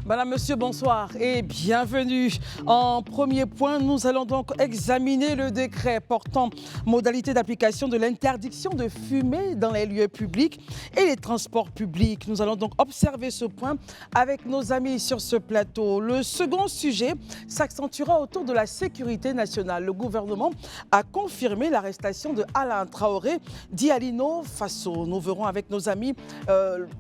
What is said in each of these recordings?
Madame, Monsieur, bonsoir et bienvenue. En premier point, nous allons donc examiner le décret portant modalité d'application de l'interdiction de fumer dans les lieux publics et les transports publics. Nous allons donc observer ce point avec nos amis sur ce plateau. Le second sujet s'accentuera autour de la sécurité nationale. Le gouvernement a confirmé l'arrestation de Alain Traoré, dit Alino Faso. Nous verrons avec nos amis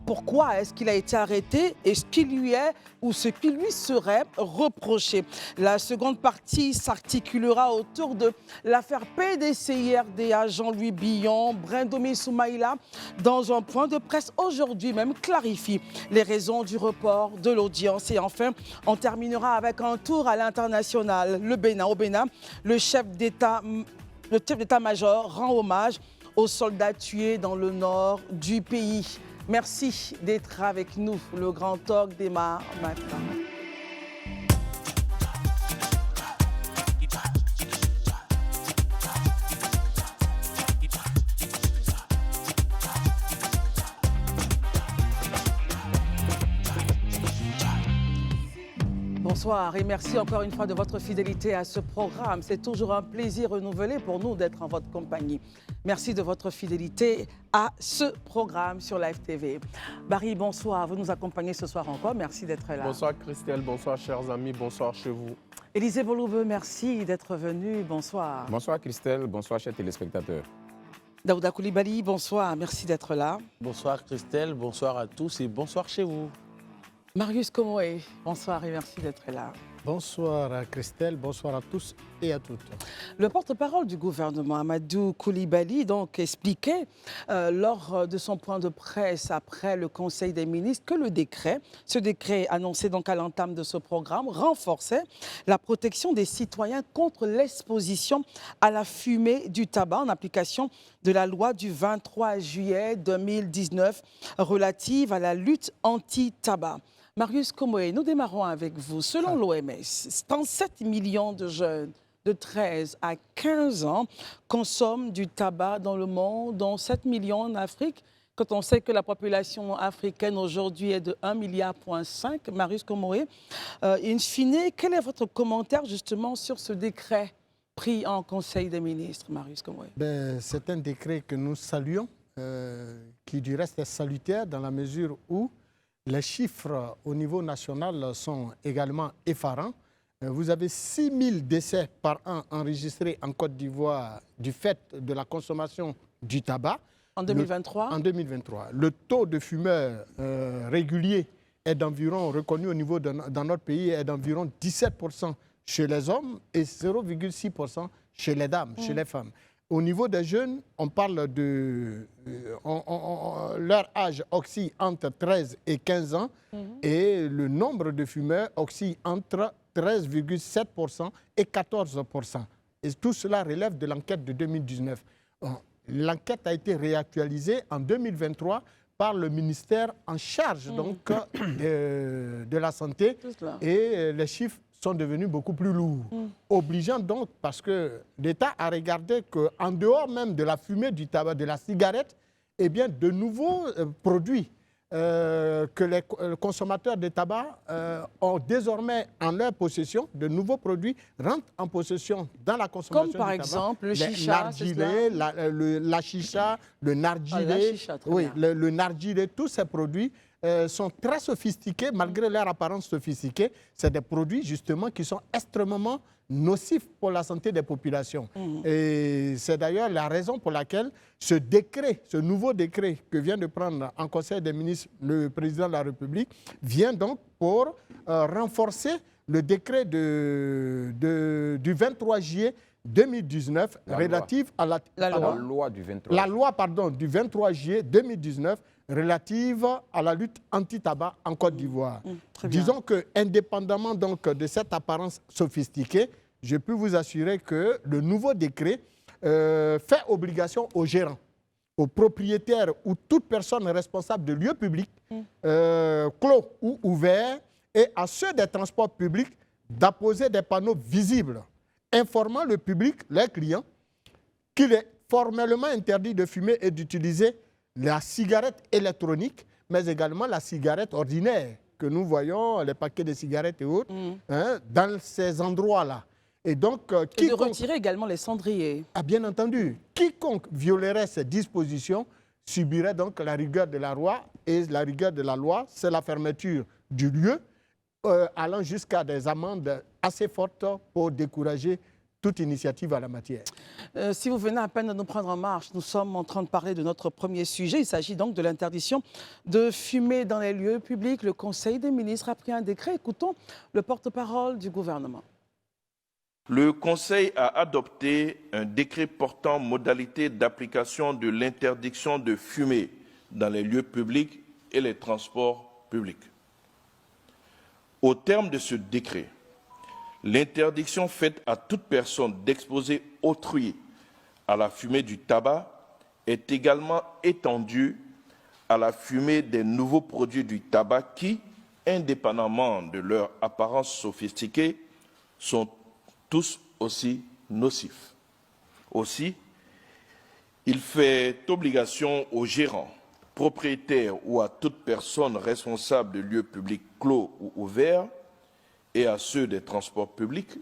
pourquoi est-ce qu'il a été arrêté et ce qui lui est ou ce qui lui serait reproché. La seconde partie s'articulera autour de l'affaire PDCIRDA Jean-Louis Billon. Brindomi Soumaïla, dans un point de presse aujourd'hui même, clarifie les raisons du report de l'audience. Et enfin, on terminera avec un tour à l'international. Le Bénin, au Bénin, le chef d'état-major rend hommage aux soldats tués dans le nord du pays. Merci d'être avec nous. Le grand talk démarre maintenant. Bonsoir et merci encore une fois de votre fidélité à ce programme. C'est toujours un plaisir renouvelé pour nous d'être en votre compagnie. Merci de votre fidélité à ce programme sur Live TV. Barry, bonsoir. Vous nous accompagnez ce soir encore. Merci d'être là. Bonsoir Christelle, bonsoir chers amis, bonsoir chez vous. Élisée Boloubeux, merci d'être venu. Bonsoir. Bonsoir Christelle, bonsoir chers téléspectateurs. Daouda Koulibaly, bonsoir. Merci d'être là. Bonsoir Christelle, bonsoir à tous et bonsoir chez vous. Marius Komoé, bonsoir et merci d'être là. Bonsoir Christelle, bonsoir à tous et à toutes. Le porte-parole du gouvernement, Amadou Koulibaly, donc expliquait lors de son point de presse après le Conseil des ministres que ce décret annoncé donc à l'entame de ce programme, renforçait la protection des citoyens contre l'exposition à la fumée du tabac en application de la loi du 23 juillet 2019 relative à la lutte anti-tabac. Marius Komoé, nous démarrons avec vous. Selon l'OMS, 37 millions de jeunes de 13 à 15 ans consomment du tabac dans le monde, dont 7 millions en Afrique. Quand on sait que la population africaine aujourd'hui est de 1,5 milliard, Marius Komoé, in fine, quel est votre commentaire justement sur ce décret pris en Conseil des ministres, Marius Komoé? C'est un décret que nous saluons, qui du reste est salutaire dans la mesure où les chiffres au niveau national sont également effarants. Vous avez 6 000 décès par an enregistrés en Côte d'Ivoire du fait de la consommation du tabac. En 2023 En 2023. Le taux de fumeurs réguliers est d'environ, reconnu au niveau dans notre pays, est d'environ 17% chez les hommes et 0,6% chez les dames, chez les femmes. Au niveau des jeunes, on parle de... leur âge oscille entre 13 et 15 ans et le nombre de fumeurs oscille entre 13,7% et 14%. Et tout cela relève de l'enquête de 2019. L'enquête a été réactualisée en 2023 par le ministère en charge donc, de la santé et les chiffres sont devenus beaucoup plus lourds. Obligeant donc, parce que l'État a regardé qu'en dehors même de la fumée du tabac, de la cigarette, eh bien, de nouveaux produits que les consommateurs de tabac ont désormais en leur possession, de nouveaux produits rentrent en possession dans la consommation comme par du tabac. exemple le chicha, la chicha, le narguilé, le narguilé, tous ces produits sont très sophistiqués, malgré leur apparence sophistiquée. C'est des produits justement qui sont extrêmement nocifs pour la santé des populations. Et c'est d'ailleurs la raison pour laquelle ce décret, ce nouveau décret que vient de prendre en Conseil des ministres le président de la République, vient donc pour renforcer le décret du 23 juillet 2019 relative à la loi du 23 juillet 2019 relative à la lutte anti-tabac en Côte d'Ivoire. Disons que, indépendamment donc de cette apparence sophistiquée, je peux vous assurer que le nouveau décret fait obligation aux gérants, aux propriétaires ou toute personne responsable de lieux publics, clos ou ouverts, et à ceux des transports publics d'apposer des panneaux visibles informant le public, les clients, qu'il est formellement interdit de fumer et d'utiliser la cigarette électronique, mais également la cigarette ordinaire, que nous voyons, les paquets de cigarettes et autres, hein, dans ces endroits-là. Et donc, et de retirer également les cendriers. Ah, bien entendu, quiconque violerait ces dispositions subirait donc la rigueur de la loi. Et la rigueur de la loi, c'est la fermeture du lieu, allant jusqu'à des amendes assez fortes pour décourager toute initiative à la matière. Si vous venez à peine de nous prendre en marche, nous sommes en train de parler de notre premier sujet. Il s'agit donc de l'interdiction de fumer dans les lieux publics. Le Conseil des ministres a pris un décret. Écoutons le porte-parole du gouvernement. Le Conseil a adopté un décret portant modalités d'application de l'interdiction de fumer dans les lieux publics et les transports publics. Au terme de ce décret, l'interdiction faite à toute personne d'exposer autrui à la fumée du tabac est également étendue à la fumée des nouveaux produits du tabac qui, indépendamment de leur apparence sophistiquée, sont tous aussi nocifs. Aussi, il fait obligation aux gérants, propriétaires ou à toute personne responsable de lieux publics clos ou ouverts et à ceux des transports publics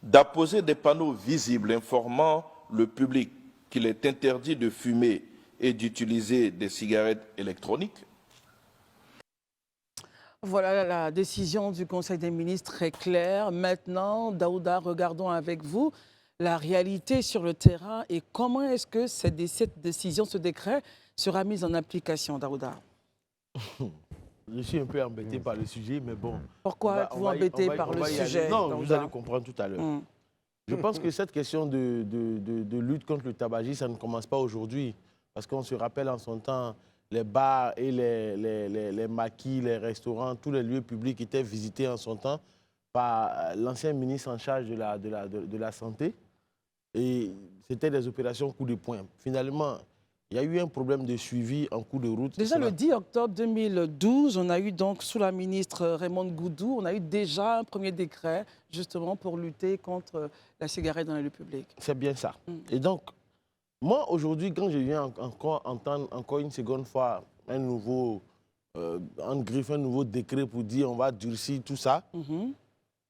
d'apposer des panneaux visibles informant le public qu'il est interdit de fumer et d'utiliser des cigarettes électroniques. Voilà, la décision du Conseil des ministres est claire. Maintenant, Daouda, regardons avec vous la réalité sur le terrain et comment est-ce que cette décision, ce décret sera mis en application, Daouda? Je suis un peu embêté par le sujet, mais bon. Pourquoi êtes-vous embêté par le sujet? Non, Daouda? vous allez comprendre tout à l'heure. Je pense que cette question de lutte contre le tabagisme, ça ne commence pas aujourd'hui. Parce qu'on se rappelle en son temps, les bars et les maquis, les restaurants, tous les lieux publics étaient visités en son temps par l'ancien ministre en charge de la Santé. Et c'était des opérations coup de poing. Finalement, il y a eu un problème de suivi en cours de route. Déjà le 10 octobre 2012, on a eu donc sous la ministre Raymond Goudou, on a eu déjà un premier décret justement pour lutter contre la cigarette dans les lieux publics. C'est bien ça. Et donc, moi aujourd'hui, quand je viens encore entendre encore une seconde fois un nouveau, un nouveau décret pour dire on va durcir tout ça,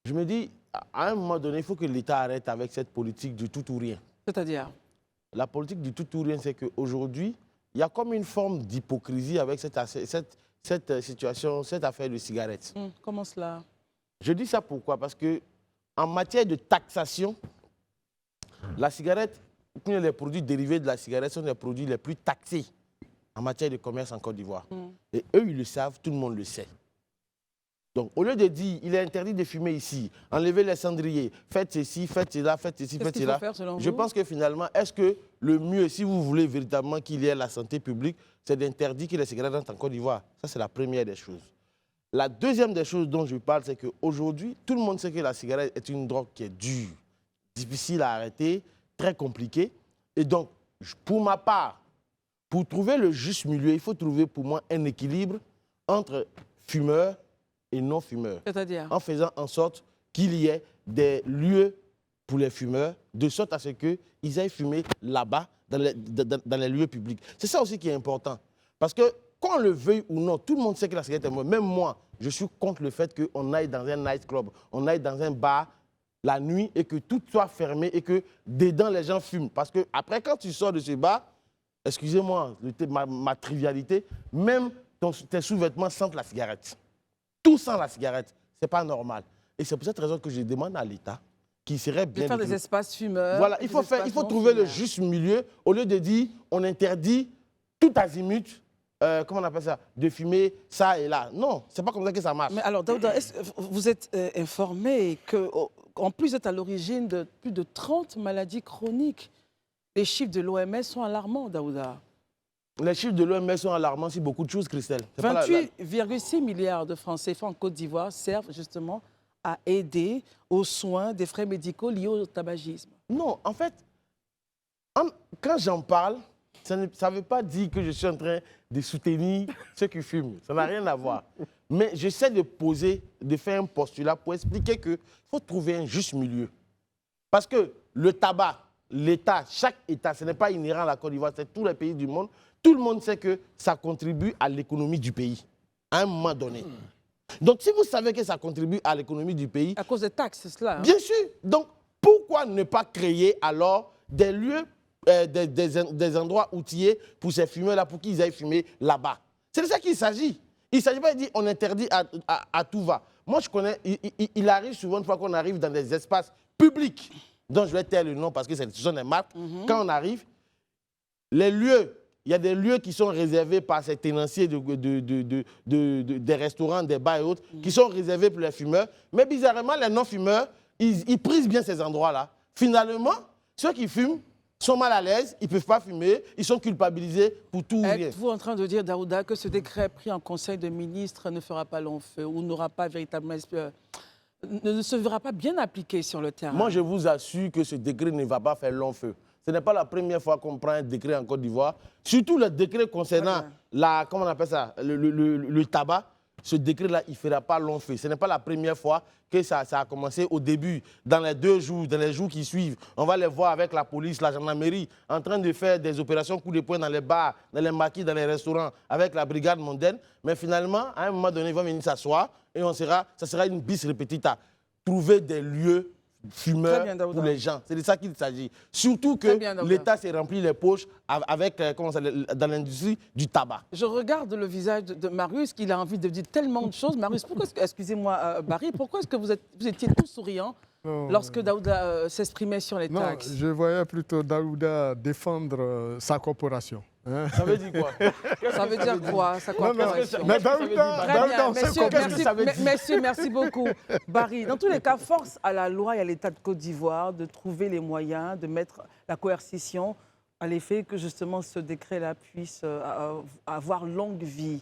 je me dis, à un moment donné, il faut que l'État arrête avec cette politique du tout ou rien. C'est-à-dire? La politique du tout ou rien, c'est qu'aujourd'hui, il y a comme une forme d'hypocrisie avec cette situation, cette affaire de cigarettes. Comment cela? Je dis ça pourquoi? Parce qu'en matière de taxation, la cigarette, les produits dérivés de la cigarette sont les produits les plus taxés en matière de commerce en Côte d'Ivoire. Et eux, ils le savent, tout le monde le sait. Donc, au lieu de dire, il est interdit de fumer ici, enlevez les cendriers, faites ceci, faites cela, faites ceci, faites cela. Je pense que finalement, est-ce que le mieux, si vous voulez véritablement qu'il y ait la santé publique, c'est d'interdire que les cigarettes entrent en Côte d'Ivoire? Ça, c'est la première des choses. La deuxième des choses dont je parle, c'est qu'aujourd'hui, tout le monde sait que la cigarette est une drogue qui est dure, difficile à arrêter, très compliquée. Et donc, pour ma part, pour trouver le juste milieu, il faut trouver pour moi un équilibre entre fumeurs et non-fumeurs. C'est-à-dire? En faisant en sorte qu'il y ait des lieux pour les fumeurs, de sorte à ce qu'ils aillent fumer là-bas, dans les lieux publics. C'est ça aussi qui est important. Parce que, qu'on le veuille ou non, tout le monde sait que la cigarette est mauvaise. Même moi, je suis contre le fait qu'on aille dans un nightclub, on aille dans un bar la nuit et que tout soit fermé et que dedans les gens fument. Parce que après, quand tu sors de ce bar, excusez-moi ma trivialité, même tes sous-vêtements sentent la cigarette. Tout sent la cigarette. Ce n'est pas normal. Et c'est pour cette raison que je demande à l'État qui serait bien... De faire des espaces fumeurs. Voilà, il faut trouver le juste milieu au lieu de dire on interdit tout azimut, comment on appelle ça, de fumer ça et là. Non, ce n'est pas comme ça que ça marche. Mais alors, Daouda, vous êtes informé qu'en plus d'être à l'origine de plus de 30 maladies chroniques, les chiffres de l'OMS sont alarmants, Daouda? Les chiffres de l'OMS sont alarmants sur beaucoup de choses, Christelle. 28,6 milliards de francs CFA en Côte d'Ivoire servent justement à aider aux soins des frais médicaux liés au tabagisme. Non, en fait, quand j'en parle, ça ne veut pas dire que je suis en train de soutenir ceux qui fument. Ça n'a rien à voir. Mais j'essaie de faire un postulat pour expliquer qu'il faut trouver un juste milieu. Parce que le tabac, l'État, chaque État, ce n'est pas inhérent à la Côte d'Ivoire, c'est tous les pays du monde. Tout le monde sait que ça contribue à l'économie du pays. à un moment donné. Donc, si vous savez que ça contribue à l'économie du pays... À cause des taxes, c'est cela. Bien sûr. Donc, pourquoi ne pas créer alors des lieux, des endroits outillés pour ces fumeurs-là, pour qu'ils aillent fumer là-bas? C'est de ça qu'il s'agit. Il ne s'agit pas de dire on interdit à tout va. Moi, je connais, il arrive souvent, une fois qu'on arrive dans des espaces publics, dont je vais taire le nom parce que ce sont des marques, quand on arrive, les lieux, il y a des lieux qui sont réservés par ces tenanciers des restaurants, des bars et autres, qui sont réservés pour les fumeurs. Mais bizarrement, les non-fumeurs, ils prisent bien ces endroits-là. Finalement, ceux qui fument sont mal à l'aise, ils ne peuvent pas fumer, ils sont culpabilisés pour tout ou rien. Êtes-vous en train de dire, Daouda, que ce décret pris en Conseil des ministres ne fera pas long feu ou n'aura pas véritablement... ne se verra pas bien appliqué sur le terrain? Moi, je vous assure que ce décret ne va pas faire long feu. Ce n'est pas la première fois qu'on prend un décret en Côte d'Ivoire. Surtout le décret concernant comment on appelle ça, le tabac. Ce décret-là, il ne fera pas long feu. Ce n'est pas la première fois que ça a commencé au début, dans les 2 jours, dans les jours qui suivent. On va les voir avec la police, la gendarmerie, en train de faire des opérations coup de poing dans les bars, dans les maquis, dans les restaurants, avec la brigade mondaine. Mais finalement, à un moment donné, ils vont venir s'asseoir et ça sera une bis repetita. Trouver des lieux fumeurs pour les gens. C'est de ça qu'il s'agit. Surtout que l'État s'est rempli les poches avec, dans l'industrie du tabac. Je regarde le visage de Marius, qu'il a envie de dire tellement de choses. Marius, pourquoi excusez-moi Barry, pourquoi est-ce que vous étiez tout souriant lorsque Daouda s'exprimait sur les taxes? Non, je voyais plutôt Daouda défendre sa corporation. Hein? Ça veut dire quoi? Ça veut dire quoi, sa corporation? Mais Daouda, messieurs, merci beaucoup. Barry, dans tous les cas, force à la loi et à l'État de Côte d'Ivoire de trouver les moyens de mettre la coercition à l'effet que justement ce décret-là puisse avoir longue vie.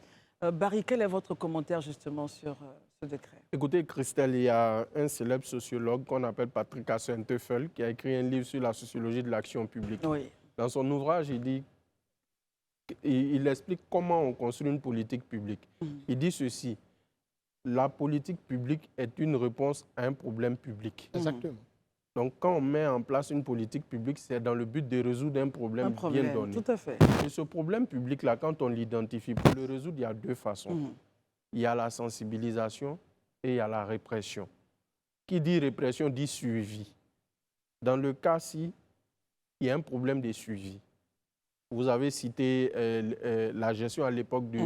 Barry, quel est votre commentaire justement sur ce décret? Écoutez, Christelle, il y a un célèbre sociologue qu'on appelle Patrick Assenteufel qui a écrit un livre sur la sociologie de l'action publique. Oui. Dans son ouvrage, il explique comment on construit une politique publique. Il dit ceci: la politique publique est une réponse à un problème public. Exactement. Donc, quand on met en place une politique publique, c'est dans le but de résoudre un problème bien donné. Tout à fait. Et ce problème public-là, quand on l'identifie, pour le résoudre, il y a 2 façons. Il y a la sensibilisation et il y a la répression. Qui dit répression dit suivi. Dans le cas-ci, il y a un problème de suivi. Vous avez cité la gestion à l'époque du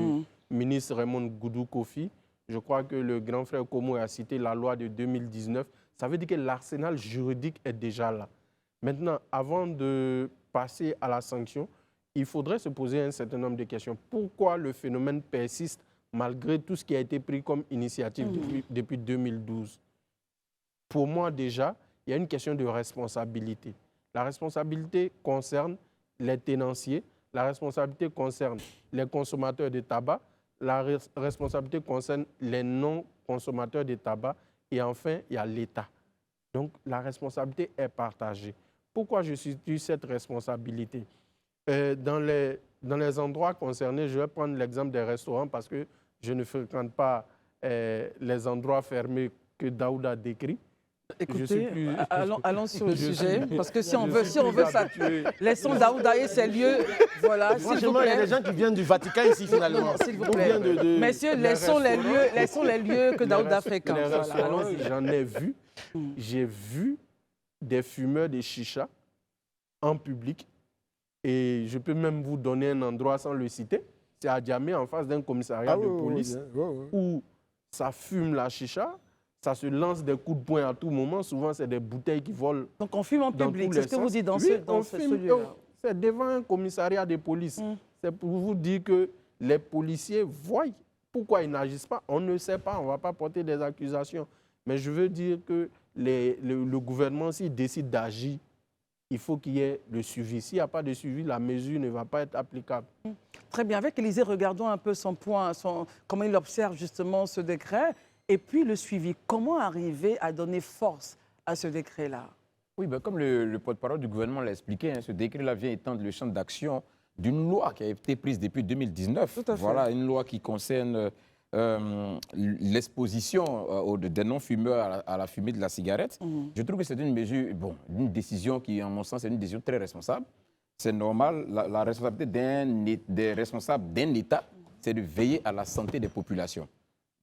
ministre Raymond Goudou Kofi. Je crois que le grand frère Komo a cité la loi de 2019. Ça veut dire que l'arsenal juridique est déjà là. Maintenant, avant de passer à la sanction, il faudrait se poser un certain nombre de questions. Pourquoi le phénomène persiste malgré tout ce qui a été pris comme initiative depuis 2012? Pour moi, déjà, il y a une question de responsabilité. La responsabilité concerne les tenanciers, la responsabilité concerne les consommateurs de tabac, la responsabilité concerne les non-consommateurs de tabac et enfin, il y a l'État. Donc, la responsabilité est partagée. Pourquoi je situe cette responsabilité? Dans les endroits concernés, je vais prendre l'exemple des restaurants parce que je ne fréquente pas les endroits fermés que Daouda décrit. Écoutez, allons sur le sujet, parce que si on veut ça, laissons Daouda et ses lieux. Voilà, franchement, il y a des gens qui viennent du Vatican ici, finalement. S'il vous plaît. Messieurs, laissons les lieux que Daouda fréquente. Voilà, j'en ai vu. J'ai vu des fumeurs de chicha en public. Et je peux même vous donner un endroit sans le citer. C'est à Djamé, en face d'un commissariat de police, où ça fume la chicha. Ça se lance des coups de poing à tout moment. Souvent, c'est des bouteilles qui volent. Donc, on fume en public. C'est ce que vous dites dans ce lieu-là. C'est devant un commissariat de police. C'est pour vous dire que les policiers voient pourquoi ils n'agissent pas. On ne sait pas. On ne va pas porter des accusations. Mais je veux dire que le gouvernement, s'il décide d'agir, il faut qu'il y ait le suivi. S'il n'y a pas de suivi, la mesure ne va pas être applicable. Très bien. Avec Élisée, regardons un peu son point, comment il observe justement ce décret. Et puis le suivi, comment arriver à donner force à ce décret-là? Oui, ben, comme le porte-parole du gouvernement l'a expliqué, ce décret-là vient étendre le champ d'action d'une loi qui a été prise depuis 2019. Voilà, une loi qui concerne l'exposition des non-fumeurs à la fumée de la cigarette. Je trouve que c'est une mesure, une décision qui, en mon sens, est une décision très responsable. C'est normal, la responsabilité des responsables d'un État, c'est de veiller à la santé des populations.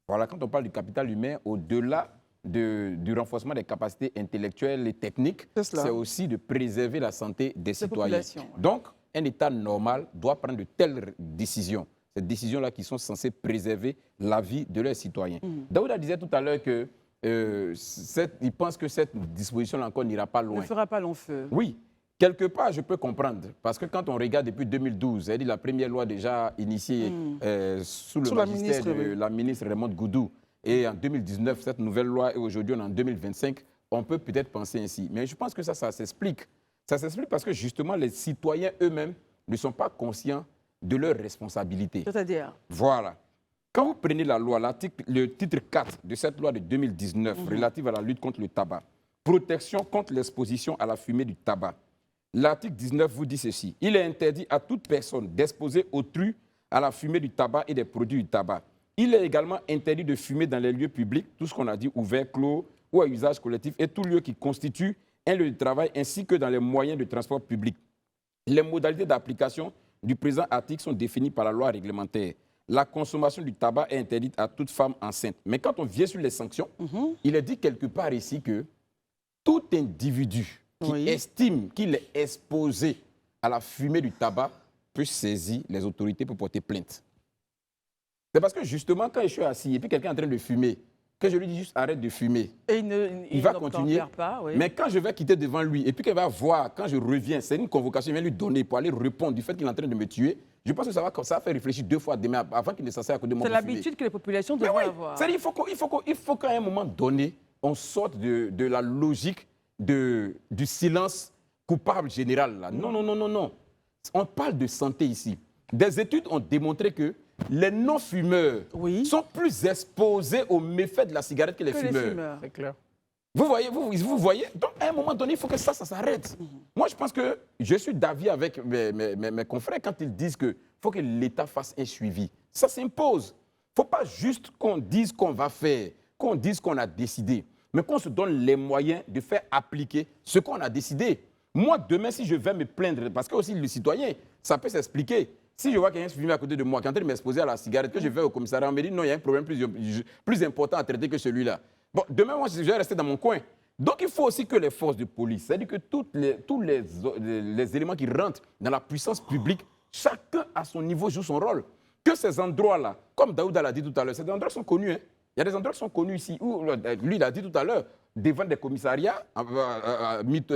Voilà, quand on parle du capital humain, au-delà du renforcement des capacités intellectuelles et techniques, c'est aussi de préserver la santé des citoyens. Donc, un État normal doit prendre de telles décisions. Ces décisions-là qui sont censées préserver la vie de leurs citoyens. Daouda disait tout à l'heure que il pense que cette disposition-là encore n'ira pas loin. Ne fera pas long feu. Oui. Quelque part, je peux comprendre, parce que quand on regarde depuis 2012, c'est-à-dire la première loi déjà initiée sous le magistère de la ministre Raymond Goudou, et en 2019, cette nouvelle loi, et aujourd'hui on est en 2025, on peut peut-être penser ainsi. Mais je pense que ça s'explique. Ça s'explique parce que justement, les citoyens eux-mêmes ne sont pas conscients de leurs responsabilités. C'est-à-dire? Voilà. Quand vous prenez la loi, le titre 4 de cette loi de 2019 relative à la lutte contre le tabac, protection contre l'exposition à la fumée du tabac, l'article 19 vous dit ceci. Il est interdit à toute personne d'exposer autrui à la fumée du tabac et des produits du tabac. Il est également interdit de fumer dans les lieux publics, tout ce qu'on a dit, ouverts, clos ou à usage collectif, et tout lieu qui constitue un lieu de travail, ainsi que dans les moyens de transport public. Les modalités d'application du présent article sont définies par la loi réglementaire. La consommation du tabac est interdite à toute femme enceinte. Mais quand on vient sur les sanctions, il est dit quelque part ici que tout individu qui estime qu'il est exposé à la fumée du tabac peut saisir les autorités pour porter plainte. C'est parce que justement, quand je suis assis et puis quelqu'un est en train de fumer, que je lui dis juste arrête de fumer, et il va continuer. Pas, Mais quand je vais quitter devant lui et puis qu'il va voir, quand je reviens, c'est une convocation, il va lui donner pour aller répondre du fait qu'il est en train de me tuer, je pense que ça va faire réfléchir 2 fois demain avant qu'il ne s'asseye à côté de moi. C'est l'habitude que les populations devraient avoir. C'est-à-dire il faut qu'à un moment donné, on sorte de la logique du silence coupable général. Là. Non, non, non, non, non. On parle de santé ici. Des études ont démontré que les non-fumeurs sont plus exposés aux méfaits de la cigarette que les fumeurs. C'est clair. Vous voyez. Donc, à un moment donné, il faut que ça s'arrête. Moi, je pense que je suis d'avis avec mes confrères quand ils disent qu'il faut que l'État fasse un suivi. Ça s'impose. Il ne faut pas juste qu'on dise qu'on va faire, qu'on dise qu'on a décidé, mais qu'on se donne les moyens de faire appliquer ce qu'on a décidé. Moi, demain, si je vais me plaindre, parce que aussi le citoyen, ça peut s'expliquer. Si je vois quelqu'un fumer à côté de moi, qui est en train de m'exposer à la cigarette, que je vais au commissariat, on me dit non, il y a un problème plus important à traiter que celui-là. Bon, demain, moi, je vais rester dans mon coin. Donc, il faut aussi que les forces de police, c'est-à-dire que tous les éléments qui rentrent dans la puissance publique, chacun à son niveau joue son rôle. Que ces endroits-là, comme Daouda l'a dit tout à l'heure, ces endroits sont connus. Hein. Il y a des endroits qui sont connus ici, où lui, il a dit tout à l'heure, devant des commissariats,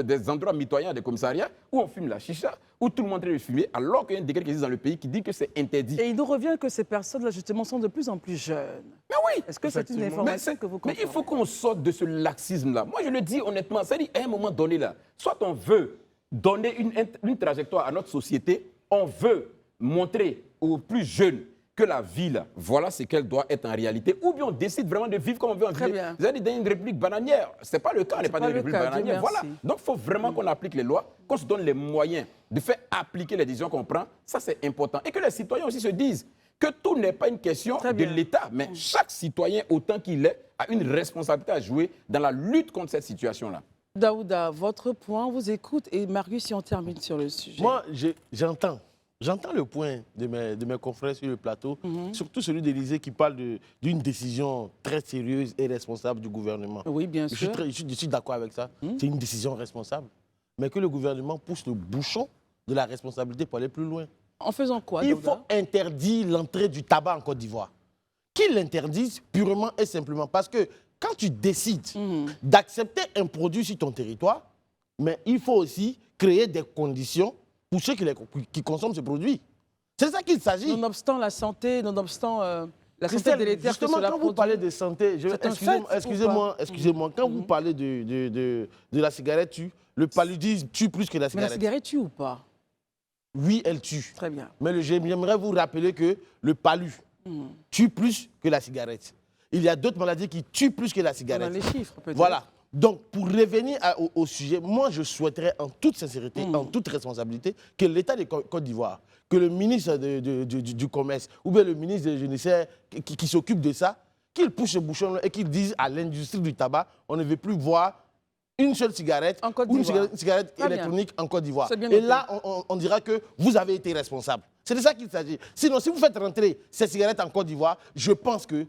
des endroits mitoyens des commissariats, où on fume la chicha, où tout le monde est en train de fumer, alors qu'il y a un décret qui existe dans le pays qui dit que c'est interdit. Et il nous revient que ces personnes-là, justement, sont de plus en plus jeunes. Mais oui. Est-ce que c'est une information que vous confirmez? Mais il faut qu'on sorte de ce laxisme-là. Moi, je le dis honnêtement, c'est-à-dire, à un moment donné, là, soit on veut donner une trajectoire à notre société, on veut montrer aux plus jeunes que la vie, là, voilà ce qu'elle doit être en réalité, ou bien on décide vraiment de vivre comme on veut en vivre. Vous avez dit dans une république bananière. Ce n'est pas le cas, on n'est pas dans une république bananière. Voilà. Donc, il faut vraiment qu'on applique les lois, qu'on se donne les moyens de faire appliquer les décisions qu'on prend. Ça, c'est important. Et que les citoyens aussi se disent que tout n'est pas une question de l'État, mais chaque citoyen, autant qu'il est, a une responsabilité à jouer dans la lutte contre cette situation-là. Daouda, votre point, on vous écoute. Et Marius, si on termine sur le sujet. Moi, j'entends le point de mes confrères sur le plateau, surtout celui d'Élysée qui parle d'une décision très sérieuse et responsable du gouvernement. Oui, bien sûr. Je suis d'accord avec ça. C'est une décision responsable. Mais que le gouvernement pousse le bouchon de la responsabilité pour aller plus loin. En faisant quoi, Il Daouda? faut interdire l'entrée du tabac en Côte d'Ivoire. Qu'ils l'interdisent purement et simplement. Parce que quand tu décides d'accepter un produit sur ton territoire, mais il faut aussi créer des conditions pour ceux qui consomment ce produit. C'est ça qu'il s'agit. Nonobstant la santé, nonobstant la santé délétère que justement, cela quand vous parlez de santé, excusez-moi, quand vous parlez de la cigarette tue, le paludisme tue plus que la cigarette. Mais la cigarette tue ou pas? Oui, elle tue. Très bien. Mais j'aimerais vous rappeler que le palu tue plus que la cigarette. Il y a d'autres maladies qui tuent plus que la cigarette. On a les chiffres, peut-être. Voilà. Donc, pour revenir au sujet, moi, je souhaiterais, en toute sincérité, en toute responsabilité, que l'État de Côte d'Ivoire, que le ministre du Commerce, ou bien le ministre de je ne sais, qui s'occupe de ça, qu'il pousse ce bouchon et qu'il dise à l'industrie du tabac, on ne veut plus voir une seule cigarette En Côte ou une d'Ivoire. cigarette Très bien. électronique en Côte d'Ivoire. C'est bien Et noté. là, on dira que vous avez été responsable. C'est de ça qu'il s'agit. Sinon, si vous faites rentrer ces cigarettes en Côte d'Ivoire, je pense que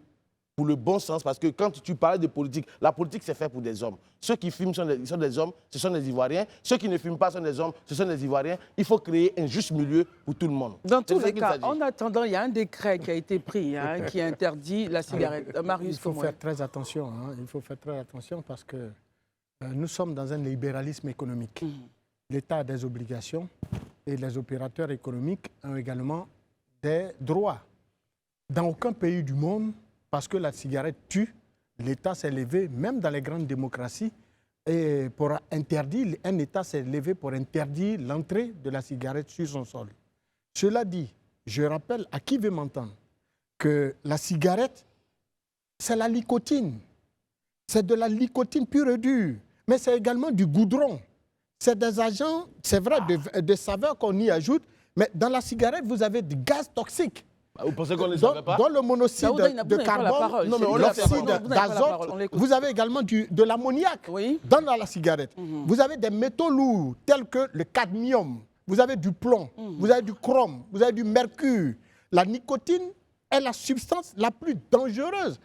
pour le bon sens, parce que quand tu parlais de politique, la politique c'est fait pour des hommes. Ceux qui fument sont des hommes, ce sont des Ivoiriens. Ceux qui ne fument pas sont des hommes, ce sont des Ivoiriens. Il faut créer un juste milieu pour tout le monde. Dans C'est tous de ça les qu'il cas, s'agit. en attendant, il y a un décret qui a été pris qui interdit la cigarette. Il Marius, faut comment faire très attention. Il faut faire très attention parce que nous sommes dans un libéralisme économique. L'État a des obligations et les opérateurs économiques ont également des droits. Dans aucun pays du monde, parce que la cigarette tue, l'État s'est levé, même dans les grandes démocraties, et pour interdire, un État s'est levé pour interdire l'entrée de la cigarette sur son sol. Cela dit, je rappelle à qui veut m'entendre que la cigarette, c'est la nicotine. C'est de la nicotine pure et dure, mais c'est également du goudron. C'est des agents, c'est vrai, de saveur qu'on y ajoute, mais dans la cigarette, vous avez du gaz toxique. Vous pensez qu'on ne les savait pas? Dans le monoxyde Daouda, il n'a de pas la carbone, parole. Non, mais on l'a fait. l'oxyde Vous n'avez pas la parole, on d'azote, l'écoute. vous avez également de l'ammoniac Oui. dans la cigarette. Vous avez des métaux lourds tels que le cadmium, vous avez du plomb, vous avez du chrome, vous avez du mercure. La nicotine est la substance la plus dangereuse.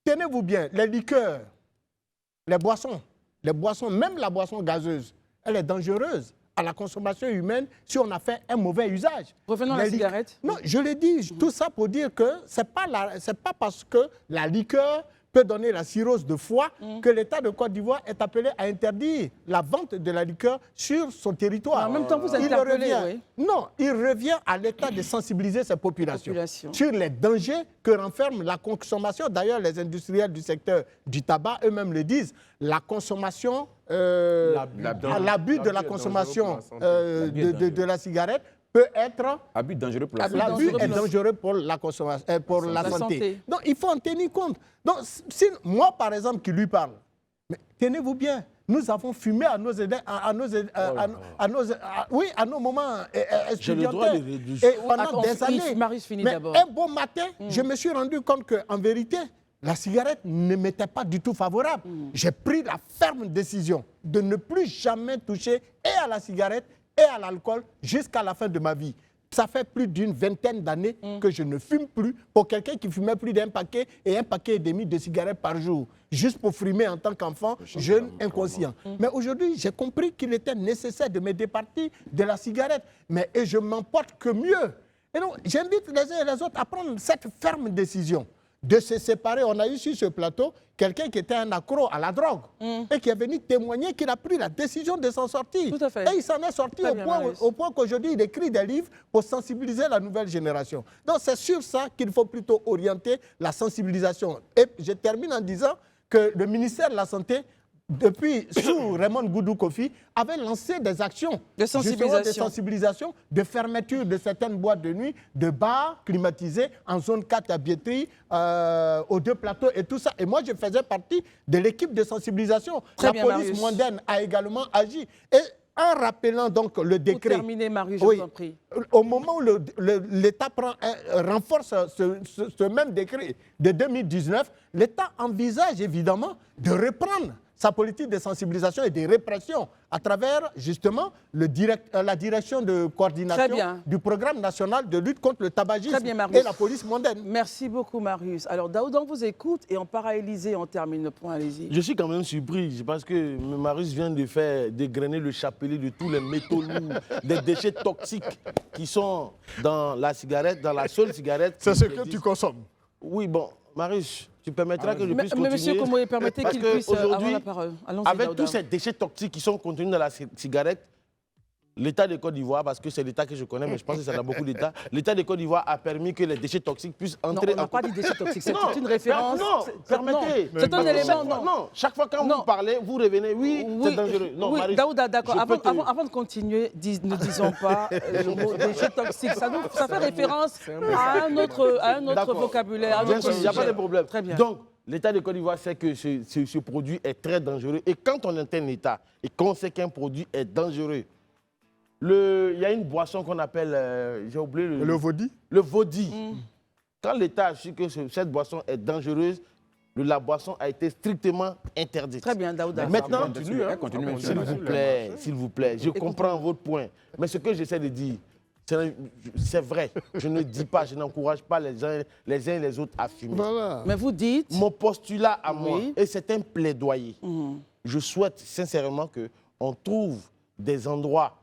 Tenez-vous bien, les liqueurs, les boissons, même la boisson gazeuse, elle est dangereuse à la consommation humaine si on a fait un mauvais usage. Revenons à la cigarette. Non, je l'ai dit, tout ça pour dire que ce n'est pas parce que la liqueur peut donner la cirrhose de foie que l'État de Côte d'Ivoire est appelé à interdire la vente de la liqueur sur son territoire. En même temps, vous Il interpellez, revient, Non, il revient à l'État de sensibiliser ses populations sur les dangers que renferme la consommation. D'ailleurs, les industriels du secteur du tabac eux-mêmes le disent. La consommation, l'abus de la consommation de la cigarette peut être... Abus dangereux pour la santé. L'abus est dangereux pour la consommation, pour la santé. Donc, il faut en tenir compte. Donc, si moi, par exemple, qui lui parle, mais tenez-vous bien, nous avons fumé à nos moments J'ai le droit étudiantins. de... Et pendant des années. Marius finit Mais d'abord. un bon matin, je me suis rendu compte qu'en vérité, la cigarette ne m'était pas du tout favorable. J'ai pris la ferme décision de ne plus jamais toucher et à la cigarette et à l'alcool jusqu'à la fin de ma vie. Ça fait plus d'une vingtaine d'années que je ne fume plus. Pour quelqu'un qui fumait plus d'un paquet et un paquet et demi de cigarettes par jour, juste pour frimer en tant qu'enfant, jeune, inconscient. Mais aujourd'hui, j'ai compris qu'il était nécessaire de me départir de la cigarette. Et je m'en porte que mieux. Et donc, j'invite les uns et les autres à prendre cette ferme décision de se séparer. On a eu sur ce plateau quelqu'un qui était un accro à la drogue et qui est venu témoigner qu'il a pris la décision de s'en sortir. Tout à fait. Et il s'en est sorti Très bien, Marius. au point qu'aujourd'hui, il écrit des livres pour sensibiliser la nouvelle génération. Donc, c'est sur ça qu'il faut plutôt orienter la sensibilisation. Et je termine en disant que le ministère de la Santé, depuis sous Raymond Goudou Kofi, avait lancé des actions De sensibilisation. justement, de sensibilisation, de fermeture de certaines boîtes de nuit, de bars climatisés en zone 4 à Biétry, aux 2 plateaux et tout ça. Et moi, je faisais partie de l'équipe de sensibilisation. Très La bien, police Marius. mondaine a également agi. Et en rappelant donc le Pour décret... terminer, Marius, je Oui. vous en prie. Au moment où l'État renforce ce même décret de 2019, l'État envisage évidemment de reprendre sa politique de sensibilisation et de répression à travers justement la direction de coordination du programme national de lutte contre le tabagisme et la police mondaine. Merci beaucoup, Marius. Alors, Daouda, on vous écoute et on part à Élysée, on termine le point. Allez-y. Je suis quand même surpris parce que Marius vient de faire dégrainer le chapelet de tous les métaux lourds, des déchets toxiques qui sont dans la cigarette, dans la seule cigarette. C'est ce que tu consommes. Oui, bon, Marius, tu permettras que je puisse continuer. Mais monsieur Komoé, permettez qu'il puisse avoir la parole. Allons-y, avec Daouda. tous ces déchets toxiques qui sont contenus dans la cigarette, l'État de Côte d'Ivoire, parce que c'est l'État que je connais, mais je pense que ça a beaucoup d'États, l'État de Côte d'Ivoire a permis que les déchets toxiques puissent entrer... Non, on n'a pas dit déchets toxiques, c'est une référence. Non, permettez. C'est un élément, Non, chaque fois quand vous parlez, vous revenez, oui, c'est dangereux. Non, oui, Marius, Daouda, d'accord. je Avant de continuer, ne disons pas le mot déchets toxiques. Ça fait référence à un autre vocabulaire. à un Bien autre sûr, il n'y a pas sujet. de problème. Très bien. Donc, l'État de Côte d'Ivoire sait que ce produit est très dangereux. Et quand on est un État et qu'on sait qu'un produit est dangereux, il y a une boisson qu'on appelle, j'ai oublié le Vodi. Le Vodi. Quand l'État a su que cette boisson est dangereuse, de la boisson a été strictement interdite. Très bien, Daouda. Maintenant, Continue. s'il vous plaît, je comprends votre point. Mais ce que j'essaie de dire, c'est vrai. Je ne dis pas, je n'encourage pas les uns et les autres à fumer. Voilà. Mais vous dites... Mon postulat à moi, Oui. et c'est un plaidoyer, je souhaite sincèrement qu'on trouve des endroits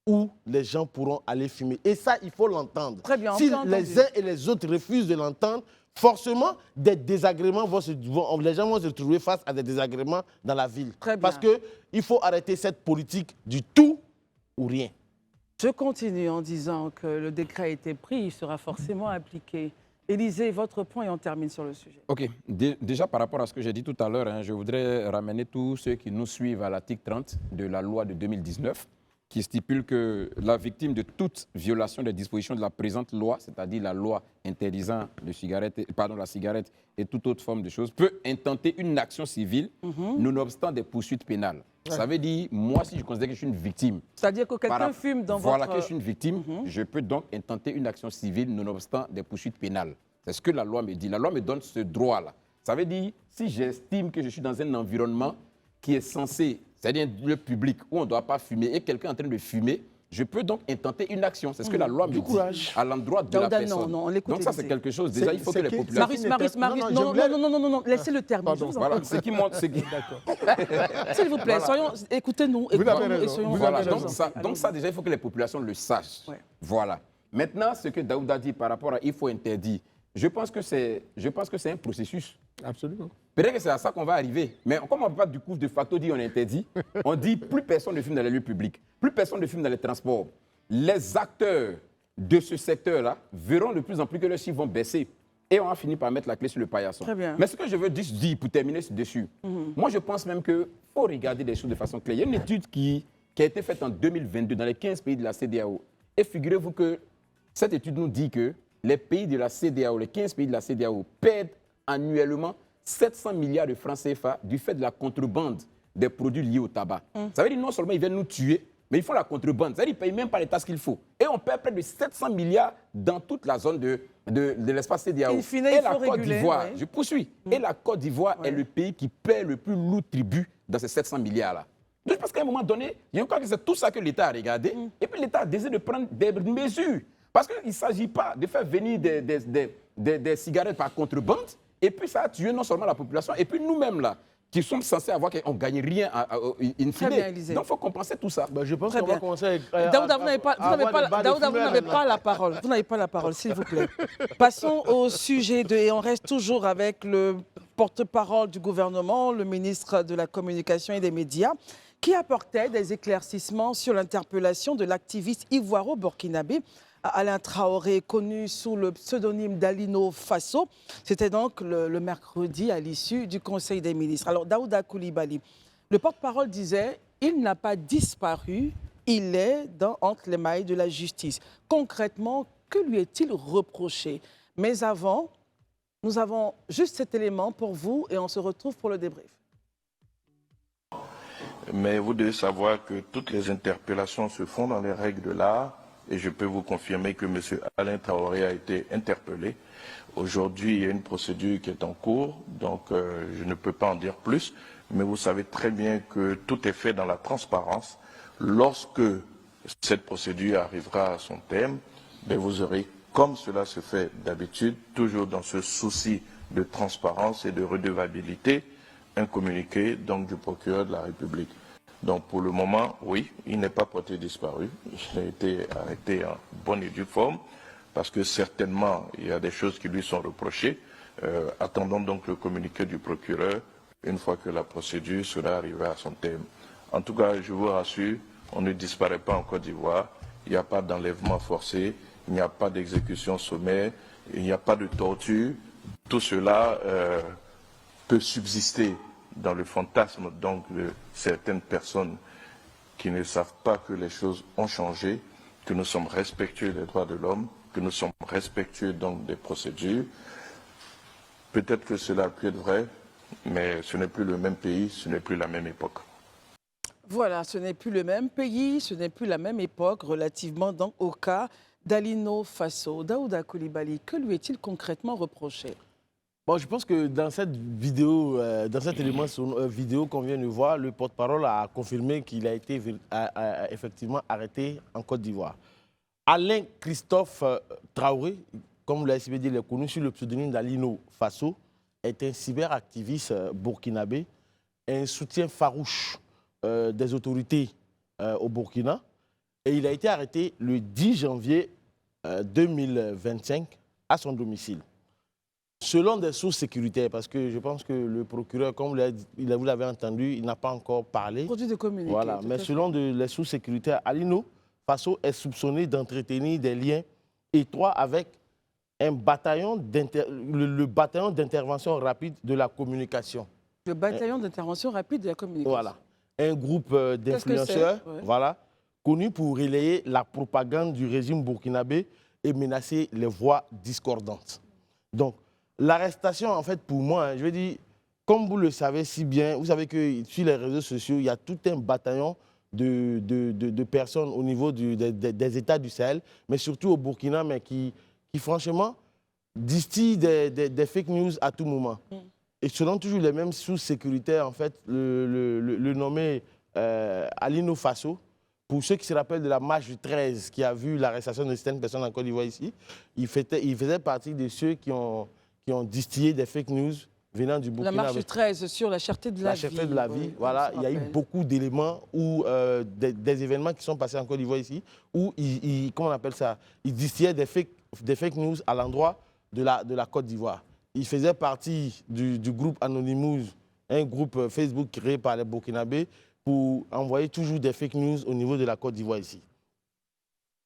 où les gens pourront aller fumer. Et ça, il faut l'entendre. Très bien, on Si peut entendre. les uns et les autres refusent de l'entendre, forcément, des désagréments les gens vont se trouver face à des désagréments dans la ville. Très bien. Parce qu'il faut arrêter cette politique du tout ou rien. Je continue en disant que le décret a été pris, il sera forcément appliqué. Élisée, votre point et on termine sur le sujet. OK. Déjà, par rapport à ce que j'ai dit tout à l'heure, je voudrais ramener tous ceux qui nous suivent à l'article 30 de la loi de 2019, qui stipule que la victime de toute violation des dispositions de la présente loi, c'est-à-dire la loi interdisant la cigarette et toute autre forme de choses, peut intenter une action civile, nonobstant des poursuites pénales. Ça veut dire, moi, si je considère que je suis une victime, C'est-à-dire que quelqu'un fume dans voilà, votre... que je suis une victime, je peux donc intenter une action civile nonobstant des poursuites pénales. C'est ce que la loi me dit. La loi me donne ce droit-là. Ça veut dire, si j'estime que je suis dans un environnement qui est censé, c'est-à-dire un lieu public où on ne doit pas fumer, et quelqu'un est en train de fumer, je peux donc intenter une action. C'est ce que la loi me dit à l'endroit de la personne. Non, on l'écoute, donc ça, c'est quelque chose. Déjà, il faut que les populations... Maurice, non, laissez le terme. Voilà, ce qui montre... S'il vous plaît, écoutez-nous. Vous avez raison. Voilà, donc ça, déjà, il faut que les populations le sachent. Ouais. Voilà. Maintenant, ce que Daouda dit par rapport à il faut interdire, je pense que c'est un processus. Absolument. Peut-être que c'est à ça qu'on va arriver. Mais comme on ne peut pas du coup de facto dire on interdit, on dit plus personne ne fume dans les lieux publics, plus personne ne fume dans les transports. Les acteurs de ce secteur-là verront de plus en plus que leurs chiffres vont baisser. Et on va finir par mettre la clé sur le paillasson. Très bien. Mais ce que je veux dire pour terminer dessus, moi je pense même qu'il faut regarder les choses de façon claire. Il y a une étude qui a été faite en 2022 dans les 15 pays de la CEDEAO. Et figurez-vous que cette étude nous dit que les pays de la CEDEAO, les 15 pays de la CEDEAO, perdent annuellement 700 milliards de francs CFA du fait de la contrebande des produits liés au tabac. Ça veut dire non seulement ils viennent nous tuer, mais ils font la contrebande. Ça veut dire qu'ils ne payent même pas les taxes qu'il faut. Et on perd près de 700 milliards dans toute la zone de l'espace CEDEAO. Et la Côte d'Ivoire, je poursuis, et la Côte d'Ivoire est le pays qui paie le plus lourd tribut dans ces 700 milliards-là. Donc je pense qu'à un moment donné, je crois que c'est tout ça que l'État a regardé. Et puis l'État a décidé de prendre des mesures. Parce qu'il ne s'agit pas de faire venir des cigarettes par contrebande, et puis ça a tué non seulement la population, et puis nous-mêmes là, qui sommes censés avoir qu'on ne gagne rien in fine. Donc il faut compenser tout ça. Je pense qu'on va commencer Daouda, vous n'avez pas la parole. Vous n'avez pas la parole, s'il vous plaît. Passons au sujet et on reste toujours avec le porte-parole du gouvernement, le ministre de la Communication et des Médias, qui apportait des éclaircissements sur l'interpellation de l'activiste ivoiro-burkinabé Alain Traoré, connu sous le pseudonyme d'Alino Faso. C'était donc le mercredi à l'issue du Conseil des ministres. Alors, Daouda Coulibaly, le porte-parole disait « Il n'a pas disparu, il est entre les mailles de la justice ». Concrètement, que lui est-il reproché? Mais avant, nous avons juste cet élément pour vous et on se retrouve pour le débrief. Mais vous devez savoir que toutes les interpellations se font dans les règles de l'art. Et je peux vous confirmer que M. Alain Traoré a été interpellé. Aujourd'hui, il y a une procédure qui est en cours, donc je ne peux pas en dire plus. Mais vous savez très bien que tout est fait dans la transparence. Lorsque cette procédure arrivera à son terme, vous aurez, comme cela se fait d'habitude, toujours dans ce souci de transparence et de redevabilité, un communiqué donc, du procureur de la République. Donc pour le moment, oui, il n'est pas porté disparu. Il a été arrêté en bonne et due forme parce que certainement il y a des choses qui lui sont reprochées. Attendons donc le communiqué du procureur une fois que la procédure sera arrivée à son terme. En tout cas, je vous rassure, on ne disparaît pas en Côte d'Ivoire. Il n'y a pas d'enlèvement forcé, il n'y a pas d'exécution sommaire, il n'y a pas de torture. Tout cela peut subsister dans le fantasme donc de certaines personnes qui ne savent pas que les choses ont changé, que nous sommes respectueux des droits de l'homme, que nous sommes respectueux donc des procédures. Peut-être que cela peut être vrai, mais ce n'est plus le même pays, ce n'est plus la même époque. Voilà, ce n'est plus le même pays, ce n'est plus la même époque relativement donc au cas d'Alino Faso. Daouda Coulibaly, que lui est-il concrètement reproché? Bon, je pense que dans cette vidéo, dans cet élément vidéo qu'on vient de voir, le porte-parole a confirmé qu'il a été effectivement arrêté en Côte d'Ivoire. Alain Christophe Traoré, comme le SBD l'a connu sous le pseudonyme d'Alino Faso, est un cyberactiviste burkinabé, un soutien farouche des autorités au Burkina. Et il a été arrêté le 10 janvier 2025 à son domicile. Selon des sources sécuritaires, parce que je pense que le procureur, comme vous l'avez entendu, il n'a pas encore parlé. Produit de communiqué. Voilà, mais selon les sources sécuritaires, Alino Faso est soupçonné d'entretenir des liens étroits avec un bataillon le bataillon d'intervention rapide de la communication. Le bataillon d'intervention rapide de la communication. Voilà. Un groupe d'influenceurs voilà, connu pour relayer la propagande du régime burkinabé et menacer les voix discordantes. Donc, l'arrestation, en fait, pour moi, je veux dire, comme vous le savez si bien, vous savez que sur les réseaux sociaux, il y a tout un bataillon de personnes au niveau des États du Sahel, mais surtout au Burkina, mais qui franchement, distillent des fake news à tout moment. Et selon toujours les mêmes sources sécuritaires, en fait, le nommé Alino Faso, pour ceux qui se rappellent de la marche du 13, qui a vu l'arrestation de certaines personnes en Côte d'Ivoire ici, il faisait partie de ceux qui ont distillé des fake news venant du Burkina. La marche du 13 sur la cherté de la vie. La cherté de la vie, voilà. Il y a eu beaucoup d'éléments, des événements qui sont passés en Côte d'Ivoire ici, où comment on appelle ça, ils distillaient des fake news à l'endroit de la Côte d'Ivoire. Il faisait partie du groupe Anonymous, un groupe Facebook créé par les Burkinabés pour envoyer toujours des fake news au niveau de la Côte d'Ivoire ici.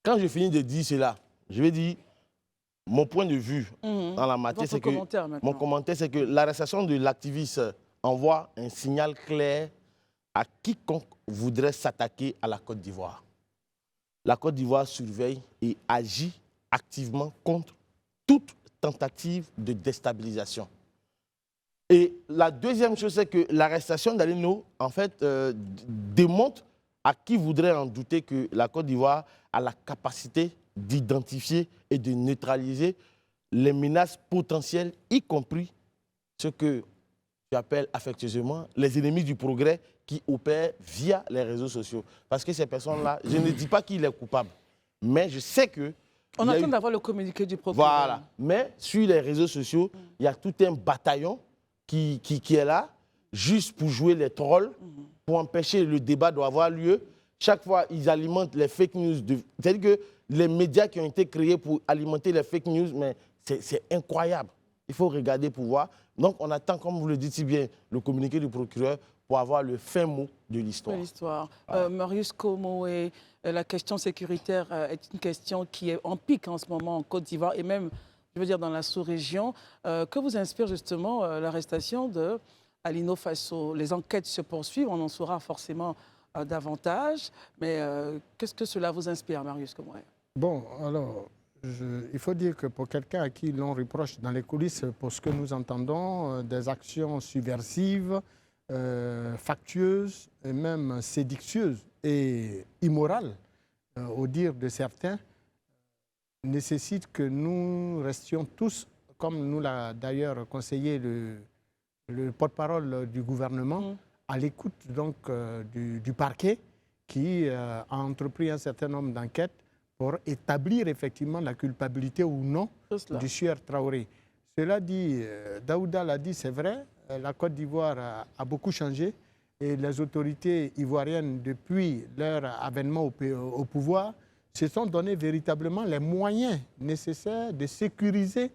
Quand je finis de dire cela, je vais dire mon point de vue dans la matière, c'est que mon commentaire, c'est que l'arrestation de l'activiste envoie un signal clair à quiconque voudrait s'attaquer à la Côte d'Ivoire. La Côte d'Ivoire surveille et agit activement contre toute tentative de déstabilisation. Et la deuxième chose, c'est que l'arrestation d'Alino, en fait, démontre à qui voudrait en douter que la Côte d'Ivoire a la capacité d'identifier et de neutraliser les menaces potentielles, y compris ce que j'appelle affectueusement les ennemis du progrès qui opèrent via les réseaux sociaux. Parce que ces personnes-là, je ne dis pas qu'il est coupable, mais je sais que... On attend d'avoir le communiqué du procureur. Voilà. Mais sur les réseaux sociaux, il y a tout un bataillon qui est là, juste pour jouer les trolls, pour empêcher le débat d'avoir lieu. Chaque fois, ils alimentent les fake news. C'est-à-dire que les médias qui ont été créés pour alimenter les fake news, mais c'est incroyable. Il faut regarder pour voir. Donc, on attend, comme vous le dites si bien, le communiqué du procureur pour avoir le fin mot de l'histoire. Marius Komoé, la question sécuritaire est une question qui est en pic en ce moment en Côte d'Ivoire et même, je veux dire, dans la sous-région. Que vous inspire justement l'arrestation d'Alino Faso? Les enquêtes se poursuivent, on en saura forcément davantage. Mais qu'est-ce que cela vous inspire, Marius Komoé? Bon, alors, il faut dire que pour quelqu'un à qui l'on reproche dans les coulisses, pour ce que nous entendons, des actions subversives, factueuses et même séditieuses et immorales, au dire de certains, nécessite que nous restions tous, comme nous l'a d'ailleurs conseillé le porte-parole du gouvernement, à l'écoute donc du parquet qui a entrepris un certain nombre d'enquêtes pour établir effectivement la culpabilité ou non du sieur Traoré. Cela dit, Daouda l'a dit, c'est vrai, la Côte d'Ivoire a beaucoup changé et les autorités ivoiriennes, depuis leur avènement au pouvoir, se sont donné véritablement les moyens nécessaires de sécuriser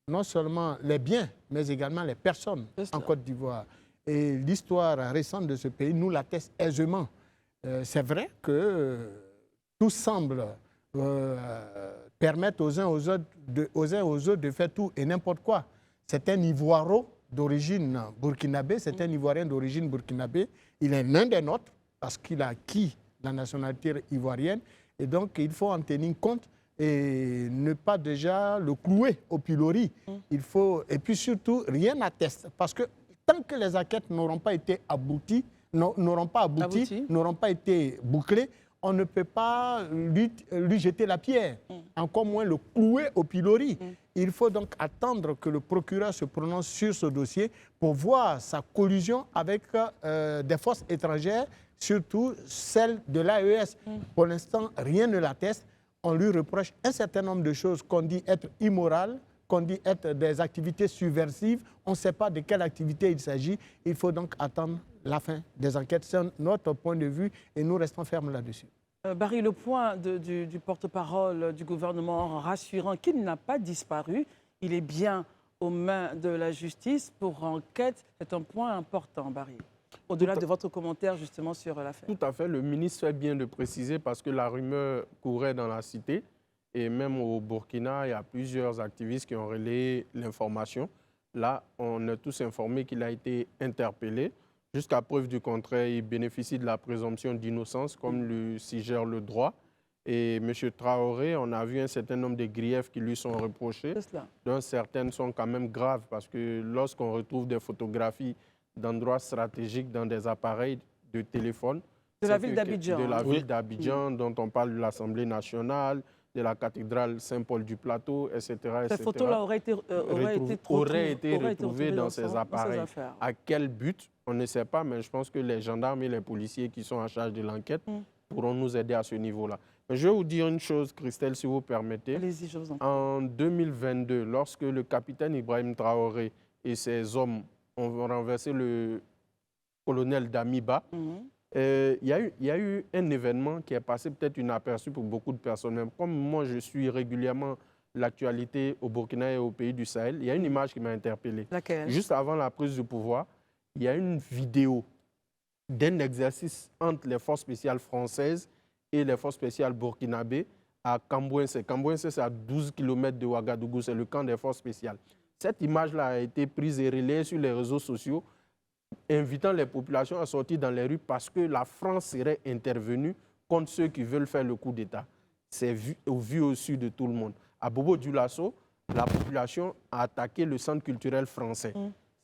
non seulement les biens, mais également les personnes en Côte d'Ivoire. Et l'histoire récente de ce pays nous l'atteste aisément. C'est vrai que tout semble permettre aux uns aux autres de faire tout et n'importe quoi. C'est un Ivoiro d'origine burkinabé, c'est un Ivoirien d'origine burkinabé. Il est l'un des nôtres parce qu'il a acquis la nationalité ivoirienne. Et donc, il faut en tenir compte et ne pas déjà le clouer au pilori. Il faut, et puis surtout, rien n'atteste. Parce que tant que les enquêtes n'auront pas été abouties, n'auront pas été bouclées, on ne peut pas lui jeter la pierre, encore moins le clouer au pilori. Il faut donc attendre que le procureur se prononce sur ce dossier pour voir sa collusion avec des forces étrangères, surtout celle de l'AES. Pour l'instant, rien ne l'atteste. On lui reproche un certain nombre de choses qu'on dit être immorales, qu'on dit être des activités subversives. On ne sait pas de quelle activité il s'agit. Il faut donc attendre la fin des enquêtes. C'est notre point de vue et nous restons fermes là-dessus. Barry, le point du porte-parole du gouvernement en rassurant qu'il n'a pas disparu, il est bien aux mains de la justice pour enquête, c'est un point important, Barry. Au-delà de votre commentaire justement sur l'affaire. Tout à fait, le ministre fait bien de préciser parce que la rumeur courait dans la cité et même au Burkina, il y a plusieurs activistes qui ont relayé l'information. Là, on est tous informés qu'il a été interpellé. Jusqu'à preuve du contraire, il bénéficie de la présomption d'innocence, comme le suggère le droit. Et M. Traoré, on a vu un certain nombre de griefs qui lui sont reprochés, dont certaines sont quand même graves, parce que lorsqu'on retrouve des photographies d'endroits stratégiques dans des appareils de téléphone, de la ville d'Abidjan. De la ville d'Abidjan, dont on parle de l'Assemblée nationale, de la cathédrale Saint-Paul du Plateau, etc. Ces photos-là auraient été retrouvées dans ces appareils. À quel but? On ne sait pas, mais je pense que les gendarmes et les policiers qui sont en charge de l'enquête pourront nous aider à ce niveau-là. Je vais vous dire une chose, Christelle, si vous permettez. Allez-y, je vous en prie. En 2022, lorsque le capitaine Ibrahim Traoré et ses hommes ont renversé le colonel Damiba, il y a eu un événement qui est passé peut-être inaperçu pour beaucoup de personnes. Même comme moi, je suis régulièrement l'actualité au Burkina et au pays du Sahel, il y a une image qui m'a interpellé. Laquelle? Juste avant la prise du pouvoir, il y a une vidéo d'un exercice entre les forces spéciales françaises et les forces spéciales burkinabées à Kambouense. Kambouense, c'est à 12 km de Ouagadougou, c'est le camp des forces spéciales. Cette image-là a été prise et relayée sur les réseaux sociaux, invitant les populations à sortir dans les rues parce que la France serait intervenue contre ceux qui veulent faire le coup d'État. C'est vu au su de tout le monde. À Bobo-Dioulasso, la population a attaqué le centre culturel français.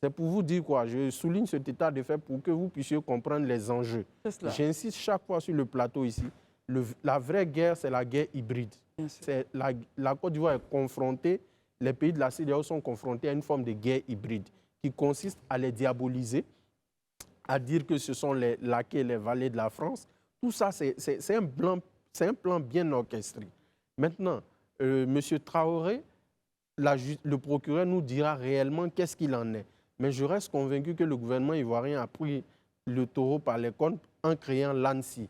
C'est pour vous dire quoi? Je souligne cet état de fait pour que vous puissiez comprendre les enjeux. J'insiste chaque fois sur le plateau ici. La vraie guerre, c'est la guerre hybride. La Côte d'Ivoire est confrontée, les pays de la CEDEAO sont confrontés à une forme de guerre hybride qui consiste à les diaboliser, à dire que ce sont les laquais, les valets de la France. Tout ça, c'est un plan bien orchestré. Maintenant, M. Traoré, le procureur nous dira réellement qu'est-ce qu'il en est. Mais je reste convaincu que le gouvernement ivoirien a pris le taureau par les cornes en créant l'ANSSI,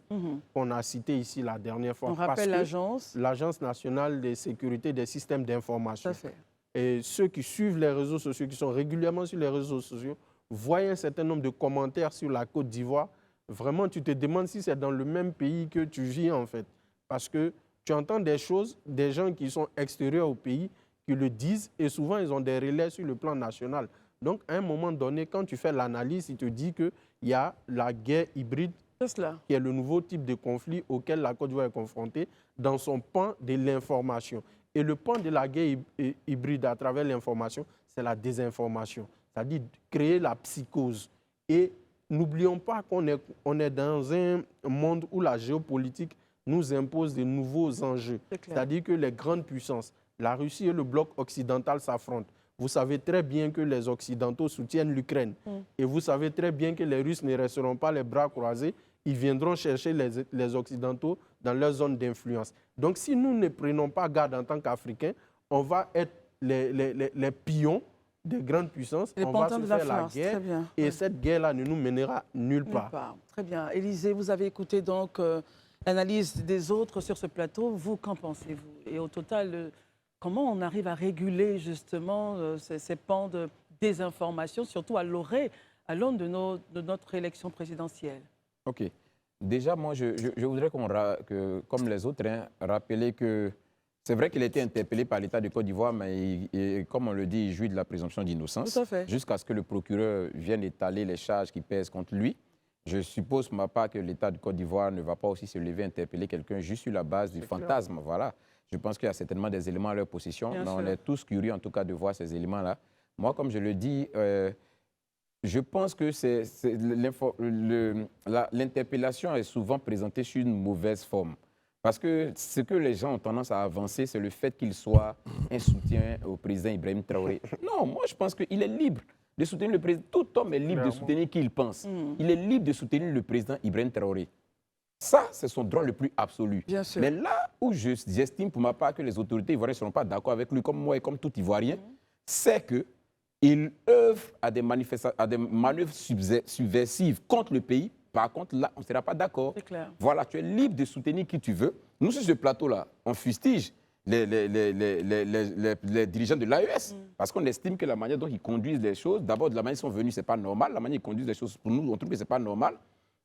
qu'on a cité ici la dernière fois. On rappelle l'agence? L'Agence nationale de sécurité des systèmes d'information. Tout à fait. Et ceux qui suivent les réseaux sociaux, qui sont régulièrement sur les réseaux sociaux, voient un certain nombre de commentaires sur la Côte d'Ivoire. Vraiment, tu te demandes si c'est dans le même pays que tu vis, en fait. Parce que tu entends des choses, des gens qui sont extérieurs au pays, qui le disent, et souvent, ils ont des relais sur le plan national. Donc, à un moment donné, quand tu fais l'analyse, il te dit qu'il y a la guerre hybride, qui est le nouveau type de conflit auquel la Côte d'Ivoire est confrontée dans son pan de l'information. Et le pan de la guerre hybride à travers l'information, c'est la désinformation. C'est-à-dire créer la psychose. Et n'oublions pas qu'on est dans un monde où la géopolitique nous impose de nouveaux enjeux. C'est-à-dire que les grandes puissances, la Russie et le bloc occidental s'affrontent. Vous savez très bien que les Occidentaux soutiennent l'Ukraine. Et vous savez très bien que les Russes ne resteront pas les bras croisés. Ils viendront chercher les Occidentaux dans leur zone d'influence. Donc, si nous ne prenons pas garde en tant qu'Africains, on va être les pions des grandes puissances. On va se faire la guerre. Et cette guerre-là ne nous mènera nulle part. Très bien. Élysée, vous avez écouté donc l'analyse des autres sur ce plateau. Vous, qu'en pensez-vous? Et au total, comment on arrive à réguler justement ces pans de désinformation, surtout à l'aune de notre élection présidentielle? OK. Déjà, moi, je voudrais comme les autres, rappeler que c'est vrai qu'il a été interpellé par l'État de Côte d'Ivoire, mais comme on le dit, il jouit de la présomption d'innocence jusqu'à ce que le procureur vienne étaler les charges qui pèsent contre lui. Je suppose, pour ma part, que l'État de Côte d'Ivoire ne va pas aussi se lever interpeller quelqu'un juste sur la base du fantasme. Voilà. Je pense qu'il y a certainement des éléments à leur possession, mais on est tous curieux, en tout cas, de voir ces éléments-là. Moi, comme je le dis, Je pense que l'interpellation est souvent présentée sur une mauvaise forme. Parce que ce que les gens ont tendance à avancer, c'est le fait qu'il soit un soutien au président Ibrahim Traoré. Non, moi je pense qu'il est libre de soutenir le président. Tout homme est libre de soutenir qui il pense. Il est libre de soutenir le président Ibrahim Traoré. Ça, c'est son droit le plus absolu. Bien sûr. Mais là où j'estime pour ma part que les autorités ivoiriennes ne seront pas d'accord avec lui, comme moi et comme tout Ivoirien, c'est qu'il œuvre à des manœuvres subversives contre le pays. Par contre, là, on ne sera pas d'accord. C'est clair. Voilà, tu es libre de soutenir qui tu veux. Nous, sur ce plateau-là, on fustige les dirigeants de l'AES parce qu'on estime que la manière dont ils conduisent les choses, d'abord, de la manière dont ils sont venus, ce n'est pas normal. La manière dont ils conduisent les choses, pour nous, on trouve que ce n'est pas normal.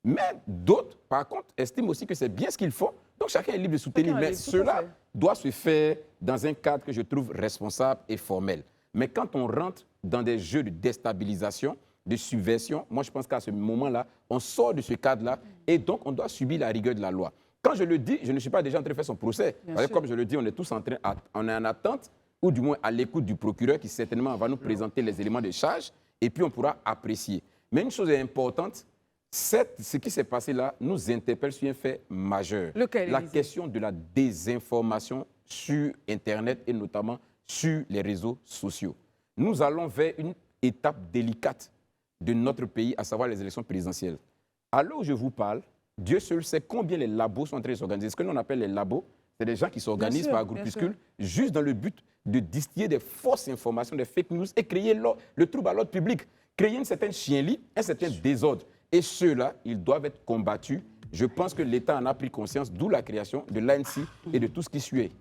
Mais d'autres, par contre, estiment aussi que c'est bien ce qu'ils font. Donc, chacun est libre de soutenir. Mais cela doit se faire dans un cadre que je trouve responsable et formel. Mais quand on rentre dans des jeux de déstabilisation, de subversion, moi, je pense qu'à ce moment-là, on sort de ce cadre-là et donc on doit subir la rigueur de la loi. Quand je le dis, je ne suis pas déjà en train de faire son procès. Comme je le dis, on est tous on est en attente, ou du moins à l'écoute du procureur qui certainement va nous présenter les éléments de charge et puis on pourra apprécier. Mais une chose est importante, ce qui s'est passé là nous interpelle sur un fait majeur. Lequel, la question de la désinformation sur Internet et notamment sur les réseaux sociaux. Nous allons vers une étape délicate de notre pays, à savoir les élections présidentielles. À l'heure où je vous parle, Dieu seul sait combien les labos sont en train de s'organiser. Ce que l'on appelle les labos, c'est des gens qui s'organisent par groupuscules juste dans le but de distiller des fausses informations, des fake news et créer le trouble à l'ordre public, créer une certaine chienlit, un certain désordre. Et ceux-là, ils doivent être combattus. Je pense que l'État en a pris conscience, d'où la création de l'ANC et de tout ce qui suit.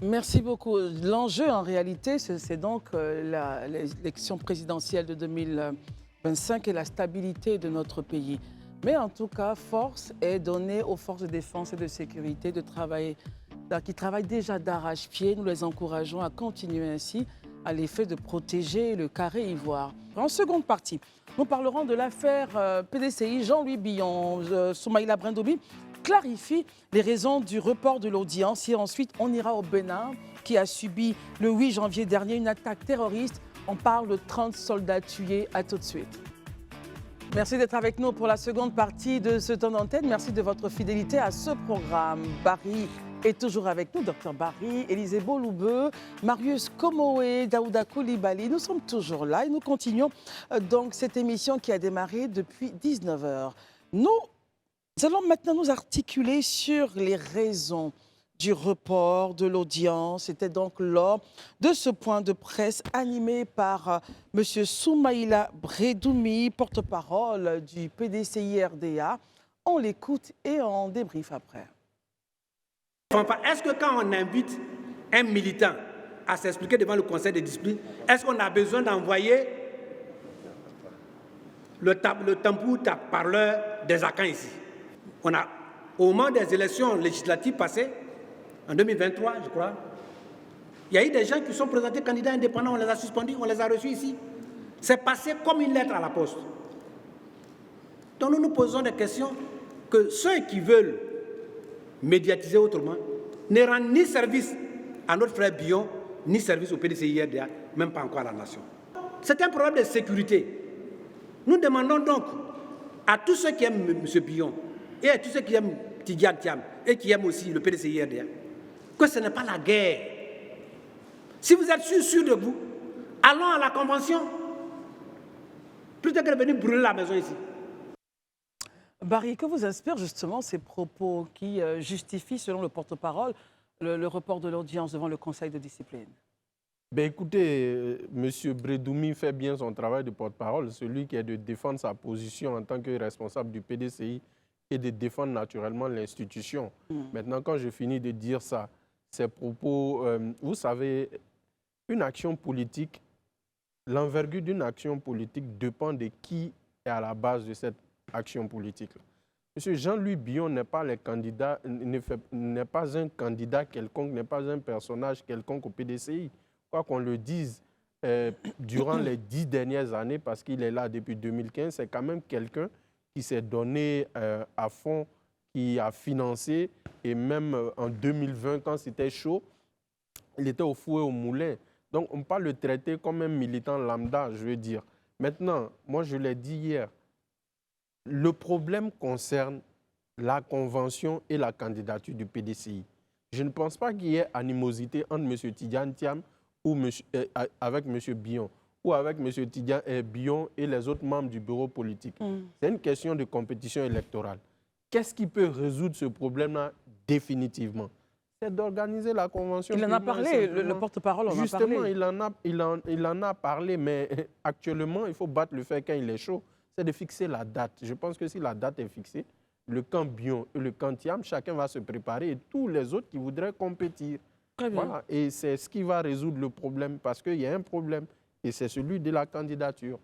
Merci beaucoup. L'enjeu, en réalité, c'est donc l'élection présidentielle de 2025 et la stabilité de notre pays. Mais en tout cas, force est donnée aux forces de défense et de sécurité de travailler, qui travaillent déjà d'arrache-pied. Nous les encourageons à continuer ainsi à l'effet de protéger le carré ivoire. En seconde partie, nous parlerons de l'affaire PDCI. Jean-Louis Billon, Soumaïla Brindoumi clarifie les raisons du report de l'audience et ensuite on ira au Bénin qui a subi le 8 janvier dernier une attaque terroriste. On parle de 30 soldats tués. À tout de suite. Merci d'être avec nous pour la seconde partie de ce temps d'antenne. Merci de votre fidélité à ce programme. Barry est toujours avec nous, Dr Barry, Élisée Boloubeu, Marius Komoé, Daouda Koulibaly. Nous sommes toujours là et nous continuons donc cette émission qui a démarré depuis 19h. Nous allons maintenant nous articuler sur les raisons du report de l'audience. C'était donc lors de ce point de presse animé par M. Soumaïla Brindoumi, porte-parole du PDCI-RDA. On l'écoute et on débriefe après. Est-ce que quand on invite un militant à s'expliquer devant le conseil de discipline, est-ce qu'on a besoin d'envoyer le tambour parleur des Akans ici? Au moment des élections législatives passées, en 2023, je crois, il y a eu des gens qui sont présentés candidats indépendants, on les a suspendus, on les a reçus ici. C'est passé comme une lettre à la poste. Donc nous nous posons des questions que ceux qui veulent médiatiser autrement ne rendent ni service à notre frère Billon, ni service au PDCI-RDA, même pas encore à la nation. C'est un problème de sécurité. Nous demandons donc à tous ceux qui aiment M. Billon et à tous ceux qui aiment Tidjane Thiam et qui aiment aussi le PDCI-RDA que ce n'est pas la guerre. Si vous êtes sûr de vous, allons à la convention plutôt que de venir brûler la maison ici. Barry, que vous inspirent justement ces propos qui justifient, selon le porte-parole, le report de l'audience devant le conseil de discipline? Ben écoutez, M. Brindoumi fait bien son travail de porte-parole, celui qui est de défendre sa position en tant que responsable du PDCI et de défendre naturellement l'institution. Maintenant, quand je finis de dire ça, ces propos, vous savez, une action politique, l'envergure d'une action politique dépend de qui est à la base de cette action politique. Monsieur Jean-Louis Billon n'est pas un candidat quelconque, n'est pas un personnage quelconque au PDCI. Quoi qu'on le dise, durant les 10 dernières années, parce qu'il est là depuis 2015, c'est quand même quelqu'un qui s'est donné à fond, qui a financé, et même en 2020, quand c'était chaud, il était au fouet au moulin. Donc on ne peut pas le traiter comme un militant lambda, je veux dire. Maintenant, moi, je l'ai dit hier, le problème concerne la convention et la candidature du PDCI. Je ne pense pas qu'il y ait animosité entre M. Tidjane Thiam ou avec M. Bion ou avec M. Tidjane Bion et les autres membres du bureau politique. C'est une question de compétition électorale. Qu'est-ce qui peut résoudre ce problème-là définitivement? C'est d'organiser la convention. Il en a parlé, le porte-parole en a parlé. Justement, il en a parlé, mais actuellement, il faut battre le fer quand il est chaud. C'est de fixer la date. Je pense que si la date est fixée, le camp Bion et le camp Thiam, chacun va se préparer et tous les autres qui voudraient compétir. Très bien. Voilà. Et c'est ce qui va résoudre le problème parce qu'il y a un problème et c'est celui de la candidature.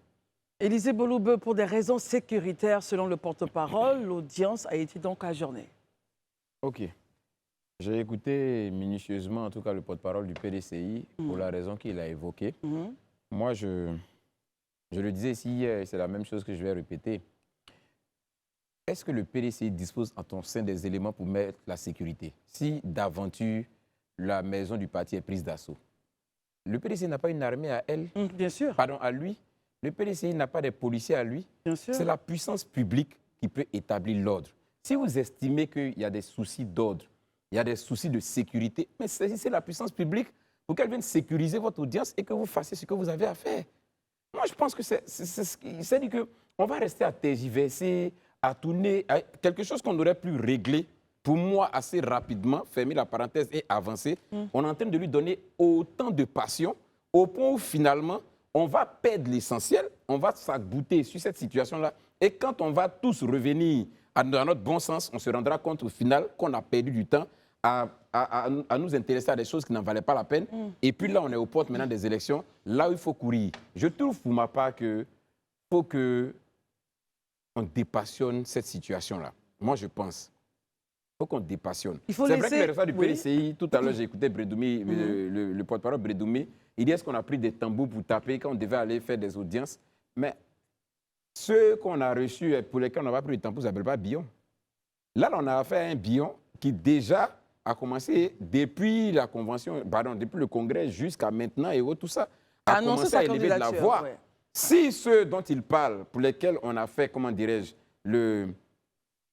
Élisée Boloube, pour des raisons sécuritaires, selon le porte-parole, l'audience a été donc ajournée. OK. J'ai écouté minutieusement, en tout cas, le porte-parole du PDCI pour la raison qu'il a évoquée. Moi, je le disais ici hier, c'est la même chose que je vais répéter. Est-ce que le PDCI dispose en son sein des éléments pour mettre la sécurité? Si d'aventure, la maison du parti est prise d'assaut. Le PDCI n'a pas une armée à elle. Bien sûr. Pardon, à lui. Le PDCI n'a pas des policiers à lui. Bien sûr. C'est la puissance publique qui peut établir l'ordre. Si vous estimez qu'il y a des soucis d'ordre, il y a des soucis de sécurité, mais saisissez la puissance publique pour qu'elle vienne sécuriser votre audience et que vous fassiez ce que vous avez à faire. Moi, je pense que c'est-à-dire qu'on va rester à tergiverser, à tourner, à quelque chose qu'on aurait pu régler, pour moi, assez rapidement, fermer la parenthèse et avancer. On est en train de lui donner autant de passion, au point où finalement, on va perdre l'essentiel, on va s'agoutter sur cette situation-là. Et quand on va tous revenir dans notre bon sens, on se rendra compte au final qu'on a perdu du temps à nous intéresser à des choses qui n'en valaient pas la peine. Et puis là, on est aux portes maintenant des élections, là où il faut courir. Je trouve pour ma part qu'il faut qu'on dépassionne cette situation-là. Moi, je pense. Il faut qu'on dépassionne. C'est vrai que les résultats du PDCI, tout à l'heure, j'ai écouté Bredoumi, le porte-parole Bredoumi, il dit est-ce qu'on a pris des tambours pour taper quand on devait aller faire des audiences. Mais ceux qu'on a reçus et pour lesquels on n'a pas pris de tambours, ça ne s'appelle pas Bion. Là, on a affaire à un Bion qui déjà a commencé depuis la convention, pardon, depuis le congrès jusqu'à maintenant et tout ça, a commencé à élever de la voix. Ouais. Si ceux dont il parle, pour lesquels on a fait, comment dirais-je,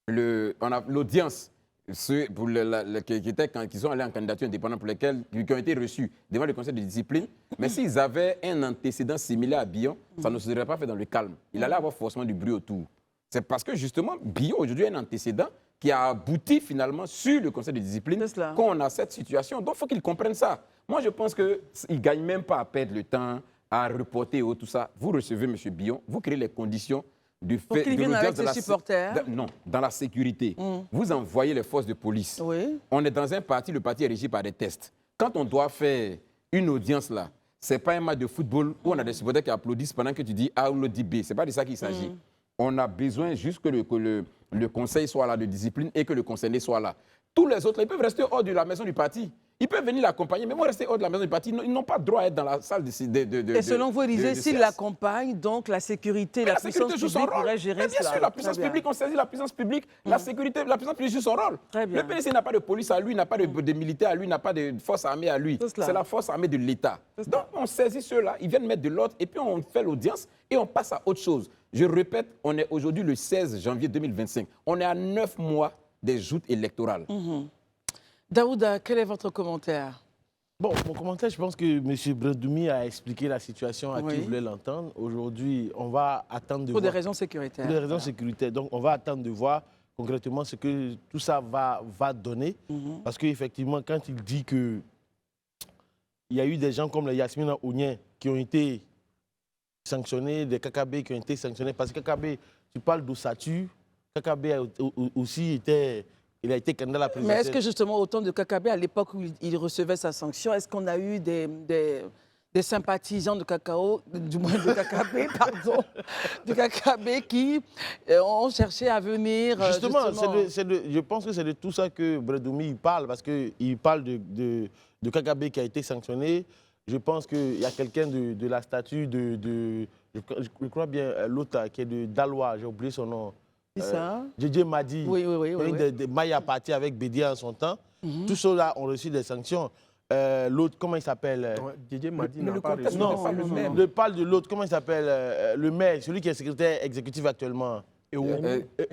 l'audience, ceux pour qui sont allés en candidature indépendante, pour lesquels qui ont été reçus devant le conseil de discipline, mais s'ils avaient un antécédent similaire à Bion, ça ne se serait pas fait dans le calme. Il allait avoir forcément du bruit autour. C'est parce que justement, Bion aujourd'hui a un antécédent qui a abouti finalement sur le conseil de discipline qu'on a cette situation. Donc il faut qu'ils comprennent ça. Moi, je pense qu'ils ne gagnent même pas à perdre le temps, à reporter tout ça. Vous recevez M. Bion, vous créez les conditions du fait qu'il vienne avec ses supporters. Non, dans la sécurité. Vous envoyez les forces de police. Oui. On est dans un parti, le parti est régi par des tests. Quand on doit faire une audience là, ce n'est pas un match de football où on a des supporters qui applaudissent pendant que tu dis A ou le dit B. Ce n'est pas de ça qu'il s'agit. On a besoin juste que le conseil soit là de discipline et que le concerné soit là. Tous les autres, ils peuvent rester hors de la maison du parti. Ils peuvent venir l'accompagner, mais ils vont rester hors de la maison du parti. Ils n'ont pas droit à être dans la salle de Et selon vous, Élisée, s'ils l'accompagnent, donc la sécurité, la puissance publique pourrait gérer cela. Bien sûr, la puissance publique, on saisit la puissance publique, la sécurité, la puissance publique joue son rôle. Le PDC n'a pas de police à lui, n'a pas de militaires à lui, n'a pas de force armée à lui. C'est la force armée de l'État. Donc on saisit ceux-là, ils viennent mettre de l'ordre et puis on fait l'audience et on passe à autre chose. Je répète, on est aujourd'hui le 16 janvier 2025. On est à 9 mois des joutes électorales. Daouda, quel est votre commentaire? Bon, mon commentaire, je pense que M. Bredoumi a expliqué la situation à qui voulait l'entendre. Aujourd'hui, on va attendre de voir. Pour des raisons sécuritaires. Pour des raisons sécuritaires. Donc, on va attendre de voir concrètement ce que tout ça va donner. Parce qu'effectivement, quand il dit qu'il y a eu des gens comme la Yasmina Ounien qui ont été sanctionnés, des KKB qui ont été sanctionnés, parce que KKB, tu parles d'Oussatu, KKB aussi était... Il a été candidat à la présidentielle. Mais est-ce que justement, au temps de KKB, à l'époque où il recevait sa sanction, est-ce qu'on a eu des sympathisants de Cacao, du moins de KKB, pardon, de KKB qui ont cherché à venir... Justement. Je pense que c'est de tout ça que Bredoumi parle, parce qu'il parle de KKB qui a été sanctionné. Je pense qu'il y a quelqu'un de la statue je crois bien, l'autre qui est de Dalois, j'ai oublié son nom. Djedje Madi, oui. de Maya parti avec Bédia en son temps. Tous ceux-là ont reçu des sanctions. l'autre, comment il s'appelle Didier Madi Mais n'a le pas contexte reçu. n'est pas le même. Je parle de l'autre, comment il s'appelle le maire, celui qui est secrétaire exécutif actuellement.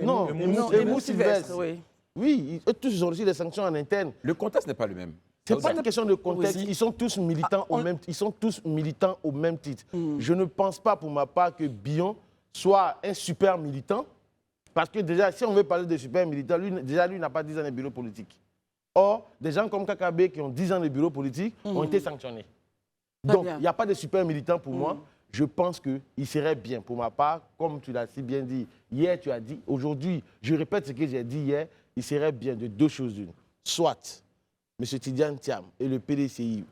Non, Emou Sylvestre. oui. Oui, tous ils ont reçu des sanctions en interne. Le contexte n'est pas le même. C'est pas une question de contexte. Oui. Ils sont tous militants au même titre. Je ne pense pas pour ma part que Bion soit un super militant. Parce que déjà, si on veut parler de super militant, lui n'a pas 10 ans de bureau politique. Or, des gens comme Kakabe qui ont 10 ans de bureau politique ont été sanctionnés. Très Donc, bien. il n'y a pas de super militant pour moi. Je pense qu'il serait bien, pour ma part, comme tu l'as si bien dit, hier tu as dit, aujourd'hui, je répète ce que j'ai dit hier, il serait bien de deux choses l'une. Soit M. Tidiane Thiam et le PDCI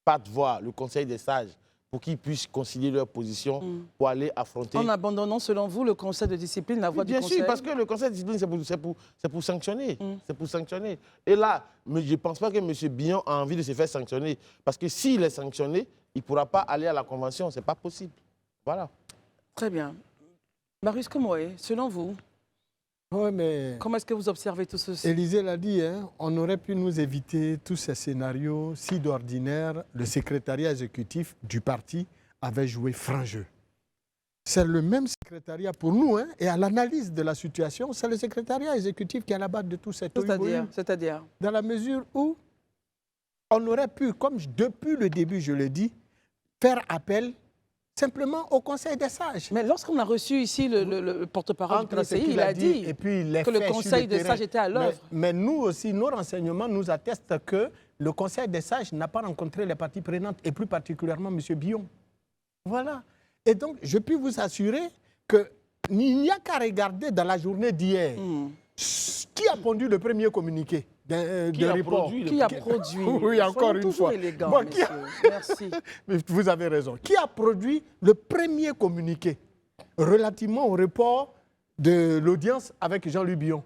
partent voir le Conseil des sages pour qu'ils puissent concilier leur position pour aller affronter... En abandonnant, selon vous, le conseil de discipline, la voie du Bien conseil. sûr, parce que le conseil de discipline, c'est pour sanctionner. C'est pour sanctionner. Et là, je ne pense pas que M. Bion a envie de se faire sanctionner. Parce que s'il est sanctionné, il ne pourra pas aller à la convention. Ce n'est pas possible. Voilà. Très bien. Marius Komoé, selon vous, Oui, mais comment est-ce que vous observez tout ceci? Élisée l'a dit, hein, on aurait pu nous éviter tous ces scénarios si d'ordinaire le secrétariat exécutif du parti avait joué franc jeu. C'est le même secrétariat pour nous, hein, et à l'analyse de la situation, c'est le secrétariat exécutif qui est à la base de tout cet C'est-à-dire dans la mesure où on aurait pu, comme depuis le début je le dis, faire appel simplement au Conseil des sages. Mais lorsqu'on a reçu ici le porte-parole du PDCI, il a dit et puis les que le faits sur Conseil des terrain. sages était à l'œuvre. Mais nous aussi, nos renseignements nous attestent que le Conseil des sages n'a pas rencontré les parties prenantes, et plus particulièrement M. Bion. Voilà. Et donc, je puis vous assurer qu'il n'y a qu'à regarder dans la journée d'hier qui a pondu le premier communiqué de report. Qui a produit Oui, encore une fois. Élégant, Bon, messieurs. Merci. Vous avez raison. Qui a produit le premier communiqué relativement au report de l'audience avec Jean-Louis Bion?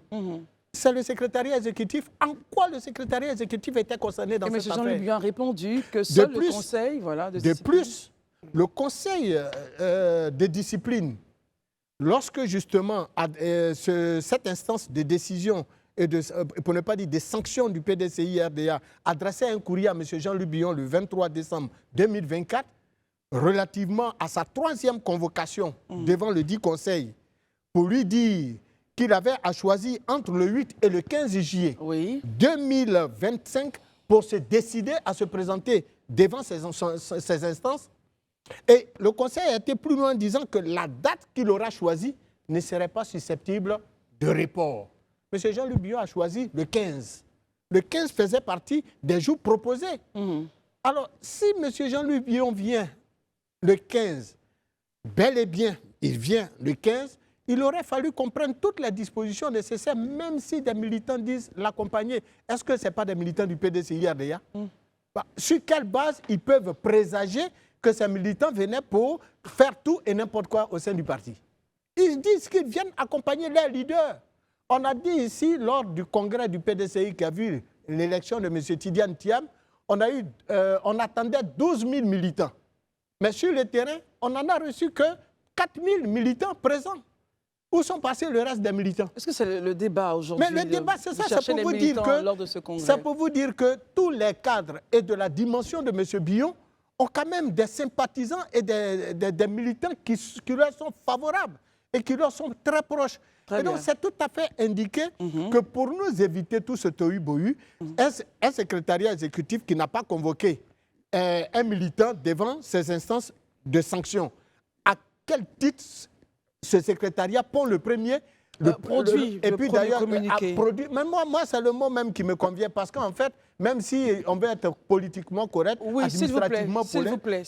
C'est le secrétariat exécutif. En quoi le secrétariat exécutif était concerné dans Et M. cette Jean-Luc affaire? Bion a répondu que seul plus, le Conseil de De discipline. plus, le Conseil de discipline, lorsque justement cette instance de décision et pour ne pas dire des sanctions du PDCI-RDA adressait un courrier à M. Jean-Luc Bion le 23 décembre 2024 relativement à sa troisième convocation devant le dit Conseil pour lui dire qu'il avait à choisir entre le 8 et le 15 juillet 2025 pour se décider à se présenter devant ces instances. Et le Conseil a été plus loin en disant que la date qu'il aura choisie ne serait pas susceptible de report. M. Jean-Luc Bion a choisi le 15. Le 15 faisait partie des jours proposés. Alors, si M. Jean-Luc Bion vient le 15, bel et bien, il vient le 15, il aurait fallu qu'on prenne toutes les dispositions nécessaires, même si des militants disent l'accompagner. Est-ce que ce n'est pas des militants du PDCI-RDA? Sur quelle base ils peuvent présager que ces militants venaient pour faire tout et n'importe quoi au sein du parti? Ils disent qu'ils viennent accompagner leurs leaders. On a dit ici, lors du congrès du PDCI qui a vu l'élection de M. Tidiane Thiam, on attendait 12 000 militants. Mais sur le terrain, on n'en a reçu que 4 000 militants présents. Où sont passés le reste des militants? Est-ce que c'est le débat aujourd'hui? Mais le débat, c'est ça. C'est pour vous dire que tous les cadres et de la dimension de M. Bion ont quand même des sympathisants et des militants qui leur sont favorables et qui leur sont très proches. Et donc, c'est tout à fait indiqué que pour nous éviter tout ce tohu-bohu, un secrétariat exécutif qui n'a pas convoqué un militant devant ces instances de sanctions, à quel titre ce secrétariat pond le premier produit et puis d'ailleurs communiqué. Mais moi c'est le mot même qui me convient parce qu'en fait, même si on veut être politiquement correct, administrativement s'il vous plaît,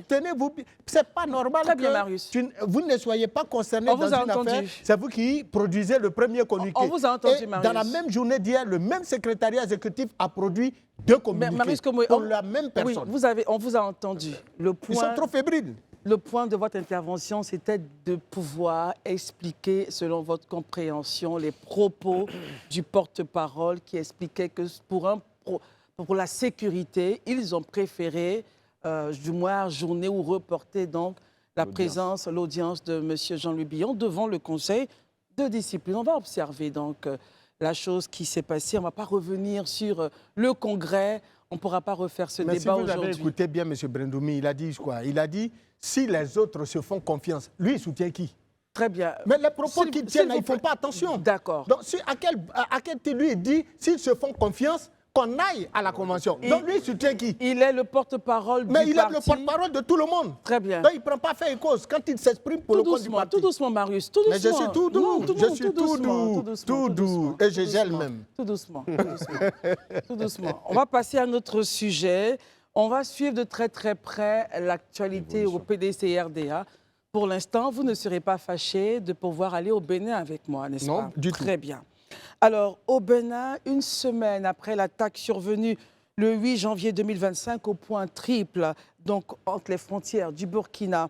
tenez-vous, c'est pas normal que vous ne soyez pas concerné dans une affaire. C'est vous qui produisez le premier communiqué. On vous a entendu, Marius. Dans la même journée d'hier, le même secrétariat exécutif a produit 2 communiqués pour la même personne. Oui, on vous a entendu. Ils sont trop fébriles. Le point de votre intervention, c'était de pouvoir expliquer, selon votre compréhension, les propos du porte-parole qui expliquait que pour la sécurité, ils ont préféré, du moins, journée ou reporter donc l'audience de M. Jean-Louis Bion devant le Conseil de discipline. On va observer donc la chose qui s'est passée. On ne va pas revenir sur le Congrès. on ne pourra pas refaire ce Mais si débat vous avez aujourd'hui. écouté bien M. Brendoumi, il a dit quoi? Il a dit, si les autres se font confiance, lui, il soutient qui? Très bien. Mais les propos S'il- qu'ils s'il tiennent, vous ils ne font plaît. pas attention. D'accord. Donc, à quel lui il dit, s'ils se font confiance, qu'on aille à la convention. Donc lui, il soutient qui? Il est le porte-parole du Mais il est parti. le porte-parole de tout le monde. Très bien. Donc il ne prend pas fait et cause quand il s'exprime pour Tout le compte du doucement, parti. tout doucement, Marius, tout doucement. Mais je suis tout doux, Non, je suis tout doucement, doux, doucement, tout doux, et je gèle même. Tout doucement, tout doucement, tout doucement. On va passer à notre sujet. On va suivre de très très près l'actualité au PDC-RDA. Pour l'instant, vous ne serez pas fâchés de pouvoir aller au Bénin avec moi, n'est-ce Non, pas? du tout. Très bien. Alors, au Bénin, une semaine après l'attaque survenue le 8 janvier 2025 au point triple, donc entre les frontières du Burkina,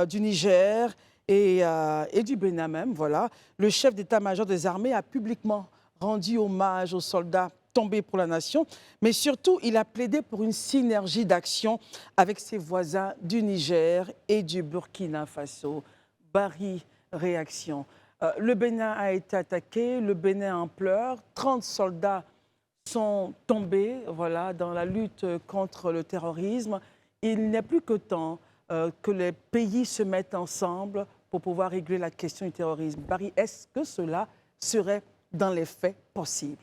du Niger et du Bénin même, voilà, le chef d'état-major des armées a publiquement rendu hommage aux soldats tombés pour la nation, mais surtout, il a plaidé pour une synergie d'action avec ses voisins du Niger et du Burkina Faso. Barry, réaction. Le Bénin a été attaqué, le Bénin en pleurs, 30 soldats sont tombés, voilà, dans la lutte contre le terrorisme. Il n'est plus que temps que les pays se mettent ensemble pour pouvoir régler la question du terrorisme. Barry, est-ce que cela serait dans les faits possible?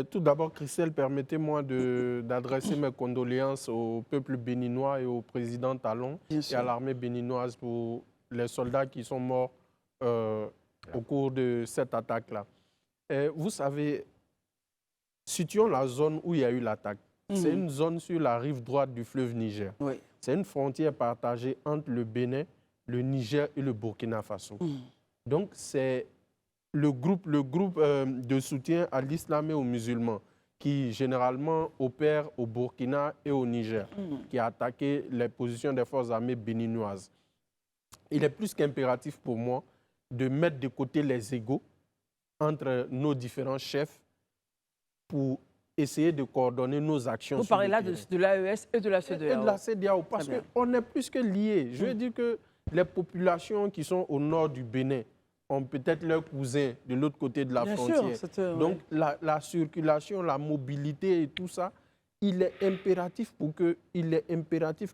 Tout d'abord, Christelle, permettez-moi d'adresser mes condoléances au peuple béninois et au président Talon et à l'armée béninoise pour les soldats qui sont morts au cours de cette attaque-là. Vous savez, situons la zone où il y a eu l'attaque. C'est une zone sur la rive droite du fleuve Niger. Oui. C'est une frontière partagée entre le Bénin, le Niger et le Burkina Faso. Donc, c'est le groupe de soutien à l'islam et aux musulmans qui généralement opère au Burkina et au Niger, qui a attaqué les positions des forces armées béninoises. Il est plus qu'impératif pour moi de mettre de côté les égos entre nos différents chefs pour essayer de coordonner nos actions. Vous parlez là de l'AES et de la CEDEAO. Et de la CEDEAO, parce qu'on est plus que liés. Je veux dire que les populations qui sont au nord du Bénin ont peut-être leurs cousins de l'autre côté de la frontière. Sûr, donc la circulation, la mobilité et tout ça, il est impératif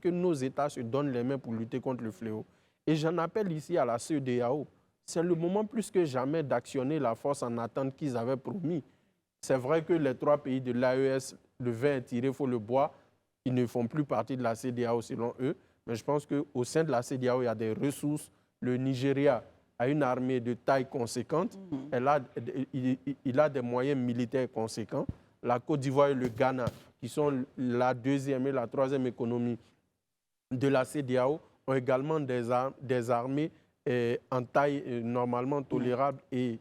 que nos États se donnent les mains pour lutter contre le fléau. Et j'en appelle ici à la CEDEAO. C'est le moment plus que jamais d'actionner la force en attente qu'ils avaient promis. C'est vrai que les 3 pays de l'AES, le vin est tiré, il faut le boire. Ils ne font plus partie de la CEDEAO selon eux. Mais je pense qu'au sein de la CEDEAO, il y a des ressources. Le Nigeria a une armée de taille conséquente. Il a des moyens militaires conséquents. La Côte d'Ivoire et le Ghana, qui sont la 2e et la 3e économie de la CEDEAO, ont également des armées en taille normalement tolérable et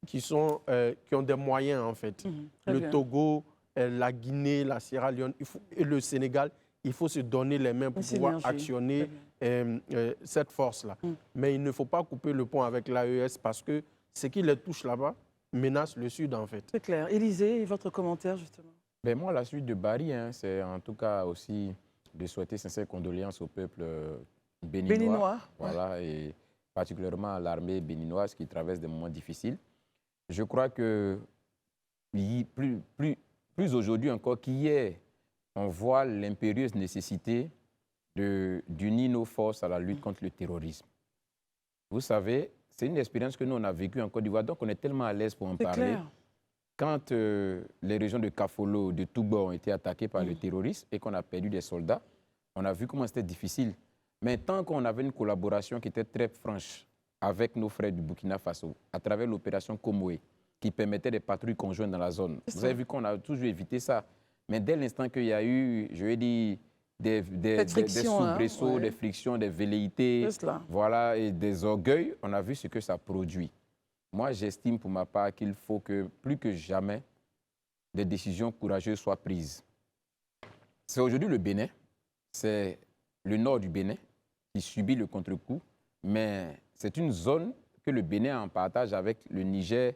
qui ont des moyens, en fait. Le Togo, la Guinée, la Sierra Leone et le Sénégal, il faut se donner les mains pour pouvoir actionner cette force-là. Mais il ne faut pas couper le pont avec l'AES parce que ce qui les touche là-bas menace le Sud, en fait. C'est clair. Élisée, votre commentaire, justement? Ben moi, la suite de Barry, c'est en tout cas aussi de souhaiter sincères condoléances au peuple béninois. Voilà, et particulièrement à l'armée béninoise qui traverse des moments difficiles. Je crois que plus aujourd'hui encore qu'hier, on voit l'impérieuse nécessité d'unir nos forces à la lutte contre le terrorisme. Vous savez, c'est une expérience que nous, on a vécue en Côte d'Ivoire, donc on est tellement à l'aise pour en parler. Clair. Quand les régions de Kafolo, de Touba ont été attaquées par le terrorisme et qu'on a perdu des soldats, on a vu comment c'était difficile. Mais tant qu'on avait une collaboration qui était très franche avec nos frères du Burkina Faso, à travers l'opération Komoé, qui permettait des patrouilles conjointes dans la zone. Vous avez vu qu'on a toujours évité ça. Mais dès l'instant qu'il y a eu, je vais dire, des soubresauts, des frictions, des velléités, voilà, et des orgueils, on a vu ce que ça produit. Moi, j'estime pour ma part qu'il faut que, plus que jamais, des décisions courageuses soient prises. C'est aujourd'hui le Bénin, c'est le nord du Bénin qui subit le contre-coup, mais c'est une zone que le Bénin en partage avec le Niger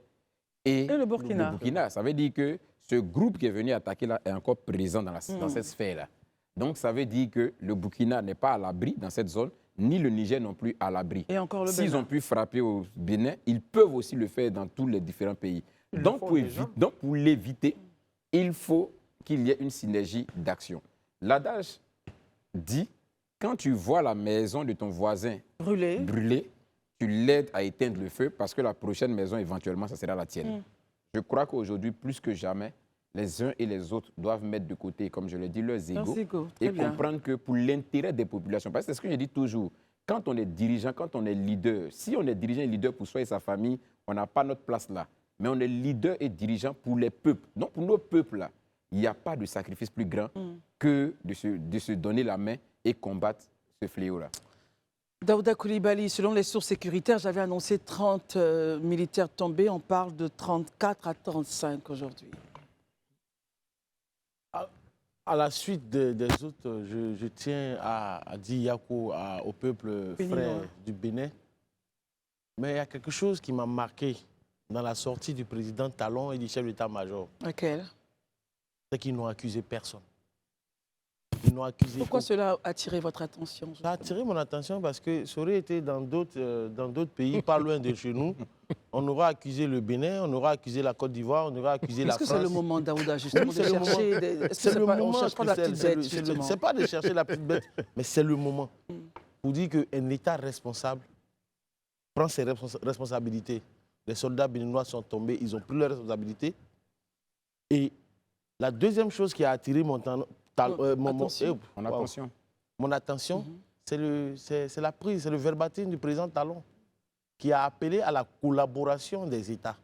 et le Burkina. Ça veut dire que ce groupe qui est venu attaquer là est encore présent dans cette sphère-là. Donc, ça veut dire que le Burkina n'est pas à l'abri dans cette zone, ni le Niger non plus à l'abri. S'ils ont pu frapper au Bénin, ils peuvent aussi le faire dans tous les différents pays. Donc, pour l'éviter, il faut qu'il y ait une synergie d'action. L'adage dit, quand tu vois la maison de ton voisin brûler, tu l'aides à éteindre le feu parce que la prochaine maison, éventuellement, ça sera la tienne. Je crois qu'aujourd'hui, plus que jamais, les uns et les autres doivent mettre de côté, comme je l'ai dit, leurs égos et comprendre que pour l'intérêt des populations, parce que c'est ce que je dis toujours, quand on est dirigeant, quand on est leader, si on est dirigeant et leader pour soi et sa famille, on n'a pas notre place là. Mais on est leader et dirigeant pour les peuples. Donc pour nos peuples-là, il n'y a pas de sacrifice plus grand que de se donner la main et combattre ce fléau-là. Daouda Coulibaly, selon les sources sécuritaires, j'avais annoncé 30 militaires tombés. On parle de 34 à 35 aujourd'hui. À la suite des autres, je tiens à dire Yako au peuple frère du Bénin. Mais il y a quelque chose qui m'a marqué dans la sortie du président Talon et du chef d'état-major. Laquelle? C'est qu'ils n'ont accusé personne. Ils n'ont accusé. Pourquoi cela a attiré votre attention? Ça a attiré mon attention parce que ça aurait été dans d'autres pays, pas loin de chez nous. On aura accusé le Bénin, on aura accusé la Côte d'Ivoire, on aura accusé la France. Est-ce que c'est le moment, Daouda, justement, de chercher... C'est le moment. On cherche pas la petite bête, justement. C'est pas de chercher la petite bête, mais c'est le moment. Pour dire qu'un État responsable prend ses responsabilités. Les soldats béninois sont tombés, ils ont pris leurs responsabilités. Et la deuxième chose qui a attiré mon attention, c'est la prise, c'est le verbatim du président Talon qui a appelé à la collaboration des États.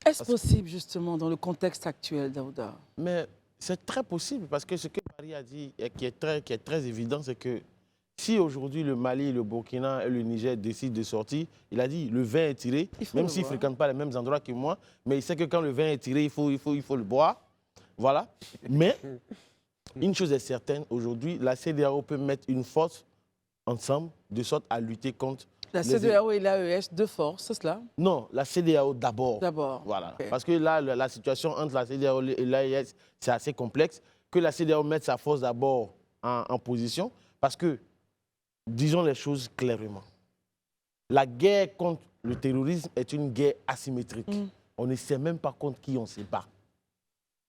Est-ce possible, justement, dans le contexte actuel, Daouda? Mais c'est très possible, parce que ce que Marie a dit, et qui est très évident, c'est que si aujourd'hui le Mali, le Burkina et le Niger décident de sortir, il a dit le vin est tiré, même s'il ne fréquente pas les mêmes endroits que moi, mais il sait que quand le vin est tiré, il faut le boire. Voilà. Mais une chose est certaine, aujourd'hui, la CEDEAO peut mettre une force ensemble de sorte à lutter contre... La CEDEAO et l'AES, deux forces, c'est cela? Non, la CEDEAO d'abord. D'abord. Voilà. Okay. Parce que là, la situation entre la CEDEAO et l'AES, c'est assez complexe. Que la CEDEAO mette sa force d'abord en position, parce que, disons les choses clairement, la guerre contre le terrorisme est une guerre asymétrique. On ne sait même pas contre qui on se bat.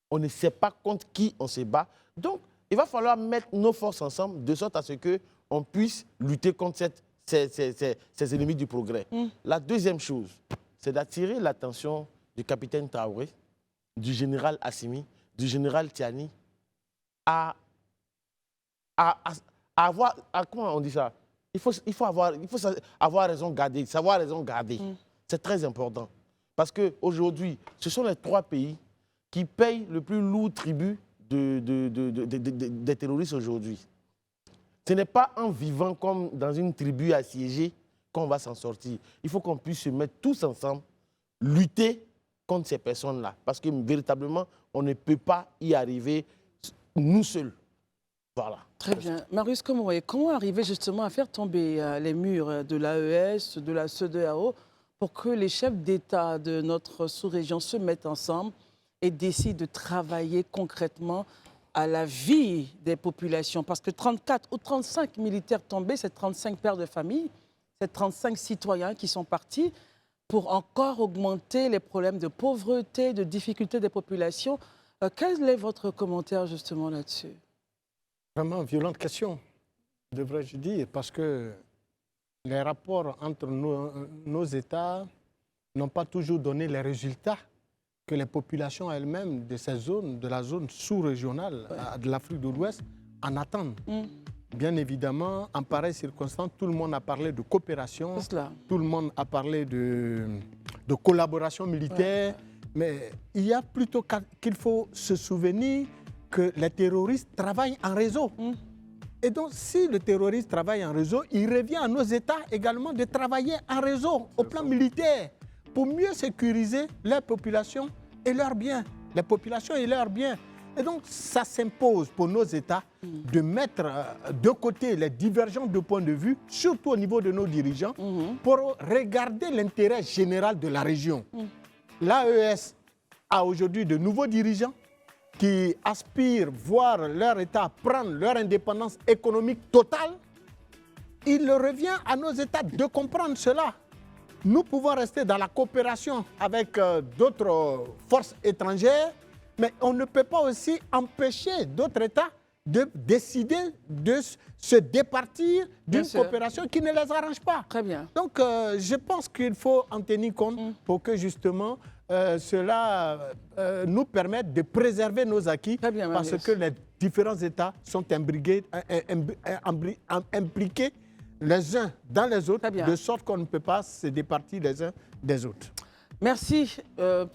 On ne sait pas contre qui on se bat. Donc, il va falloir mettre nos forces ensemble de sorte à ce qu'on puisse lutter contre ces ennemis du progrès. La deuxième chose, c'est d'attirer l'attention du capitaine Traoré, du général Assimi, du général Tiani, à avoir... comment on dit ça? Il faut avoir raison garder, savoir raison garder. C'est très important. Parce qu'aujourd'hui, ce sont les trois pays qui payent le plus lourd tribut des terroristes aujourd'hui. Ce n'est pas en vivant comme dans une tribu assiégée qu'on va s'en sortir. Il faut qu'on puisse se mettre tous ensemble, lutter contre ces personnes-là. Parce que véritablement, on ne peut pas y arriver nous seuls. Voilà. Très bien. Marius, comment arriver justement à faire tomber les murs de l'AES, de la CEDEAO, pour que les chefs d'État de notre sous-région se mettent ensemble et décident de travailler concrètement à la vie des populations? Parce que 34 ou 35 militaires tombés, c'est 35 pères de famille, c'est 35 citoyens qui sont partis pour encore augmenter les problèmes de pauvreté, de difficulté des populations. Quel est votre commentaire justement là-dessus? Vraiment violente question, devrais-je dire, parce que les rapports entre nos États n'ont pas toujours donné les résultats que les populations elles-mêmes de ces zones, de la zone sous-régionale de l'Afrique de l'Ouest, en attendent. Bien évidemment, en pareille circonstance, tout le monde a parlé de coopération, tout le monde a parlé de collaboration militaire, mais il y a plutôt qu'il faut se souvenir que les terroristes travaillent en réseau. Et donc, si le terroriste travaille en réseau, il revient à nos États également de travailler en réseau, au plan militaire, pour mieux sécuriser leur population et leurs biens. Les populations et leurs biens. Et donc, ça s'impose pour nos États de mettre de côté les divergences de points de vue, surtout au niveau de nos dirigeants, pour regarder l'intérêt général de la région. L'AES a aujourd'hui de nouveaux dirigeants qui aspirent voir leur État prendre leur indépendance économique totale. Il revient à nos États de comprendre cela. Nous pouvons rester dans la coopération avec d'autres forces étrangères, Mais on ne peut pas aussi empêcher d'autres États de décider de se départir d'une coopération qui ne les arrange pas. Très bien. Donc, je pense qu'il faut en tenir compte pour que justement cela nous permette de préserver nos acquis parce que les différents États sont impliqués les uns dans les autres, de sorte qu'on ne peut pas se départir les uns des autres. Merci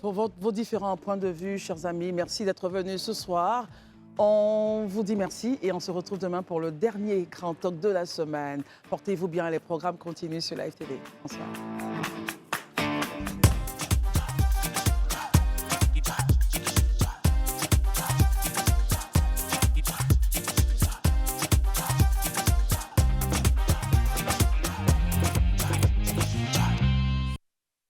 pour vos différents points de vue, chers amis. Merci d'être venus ce soir. On vous dit merci et on se retrouve demain pour le dernier Grand Talk de la semaine. Portez-vous bien, les programmes continuent sur Live TV. Bonsoir.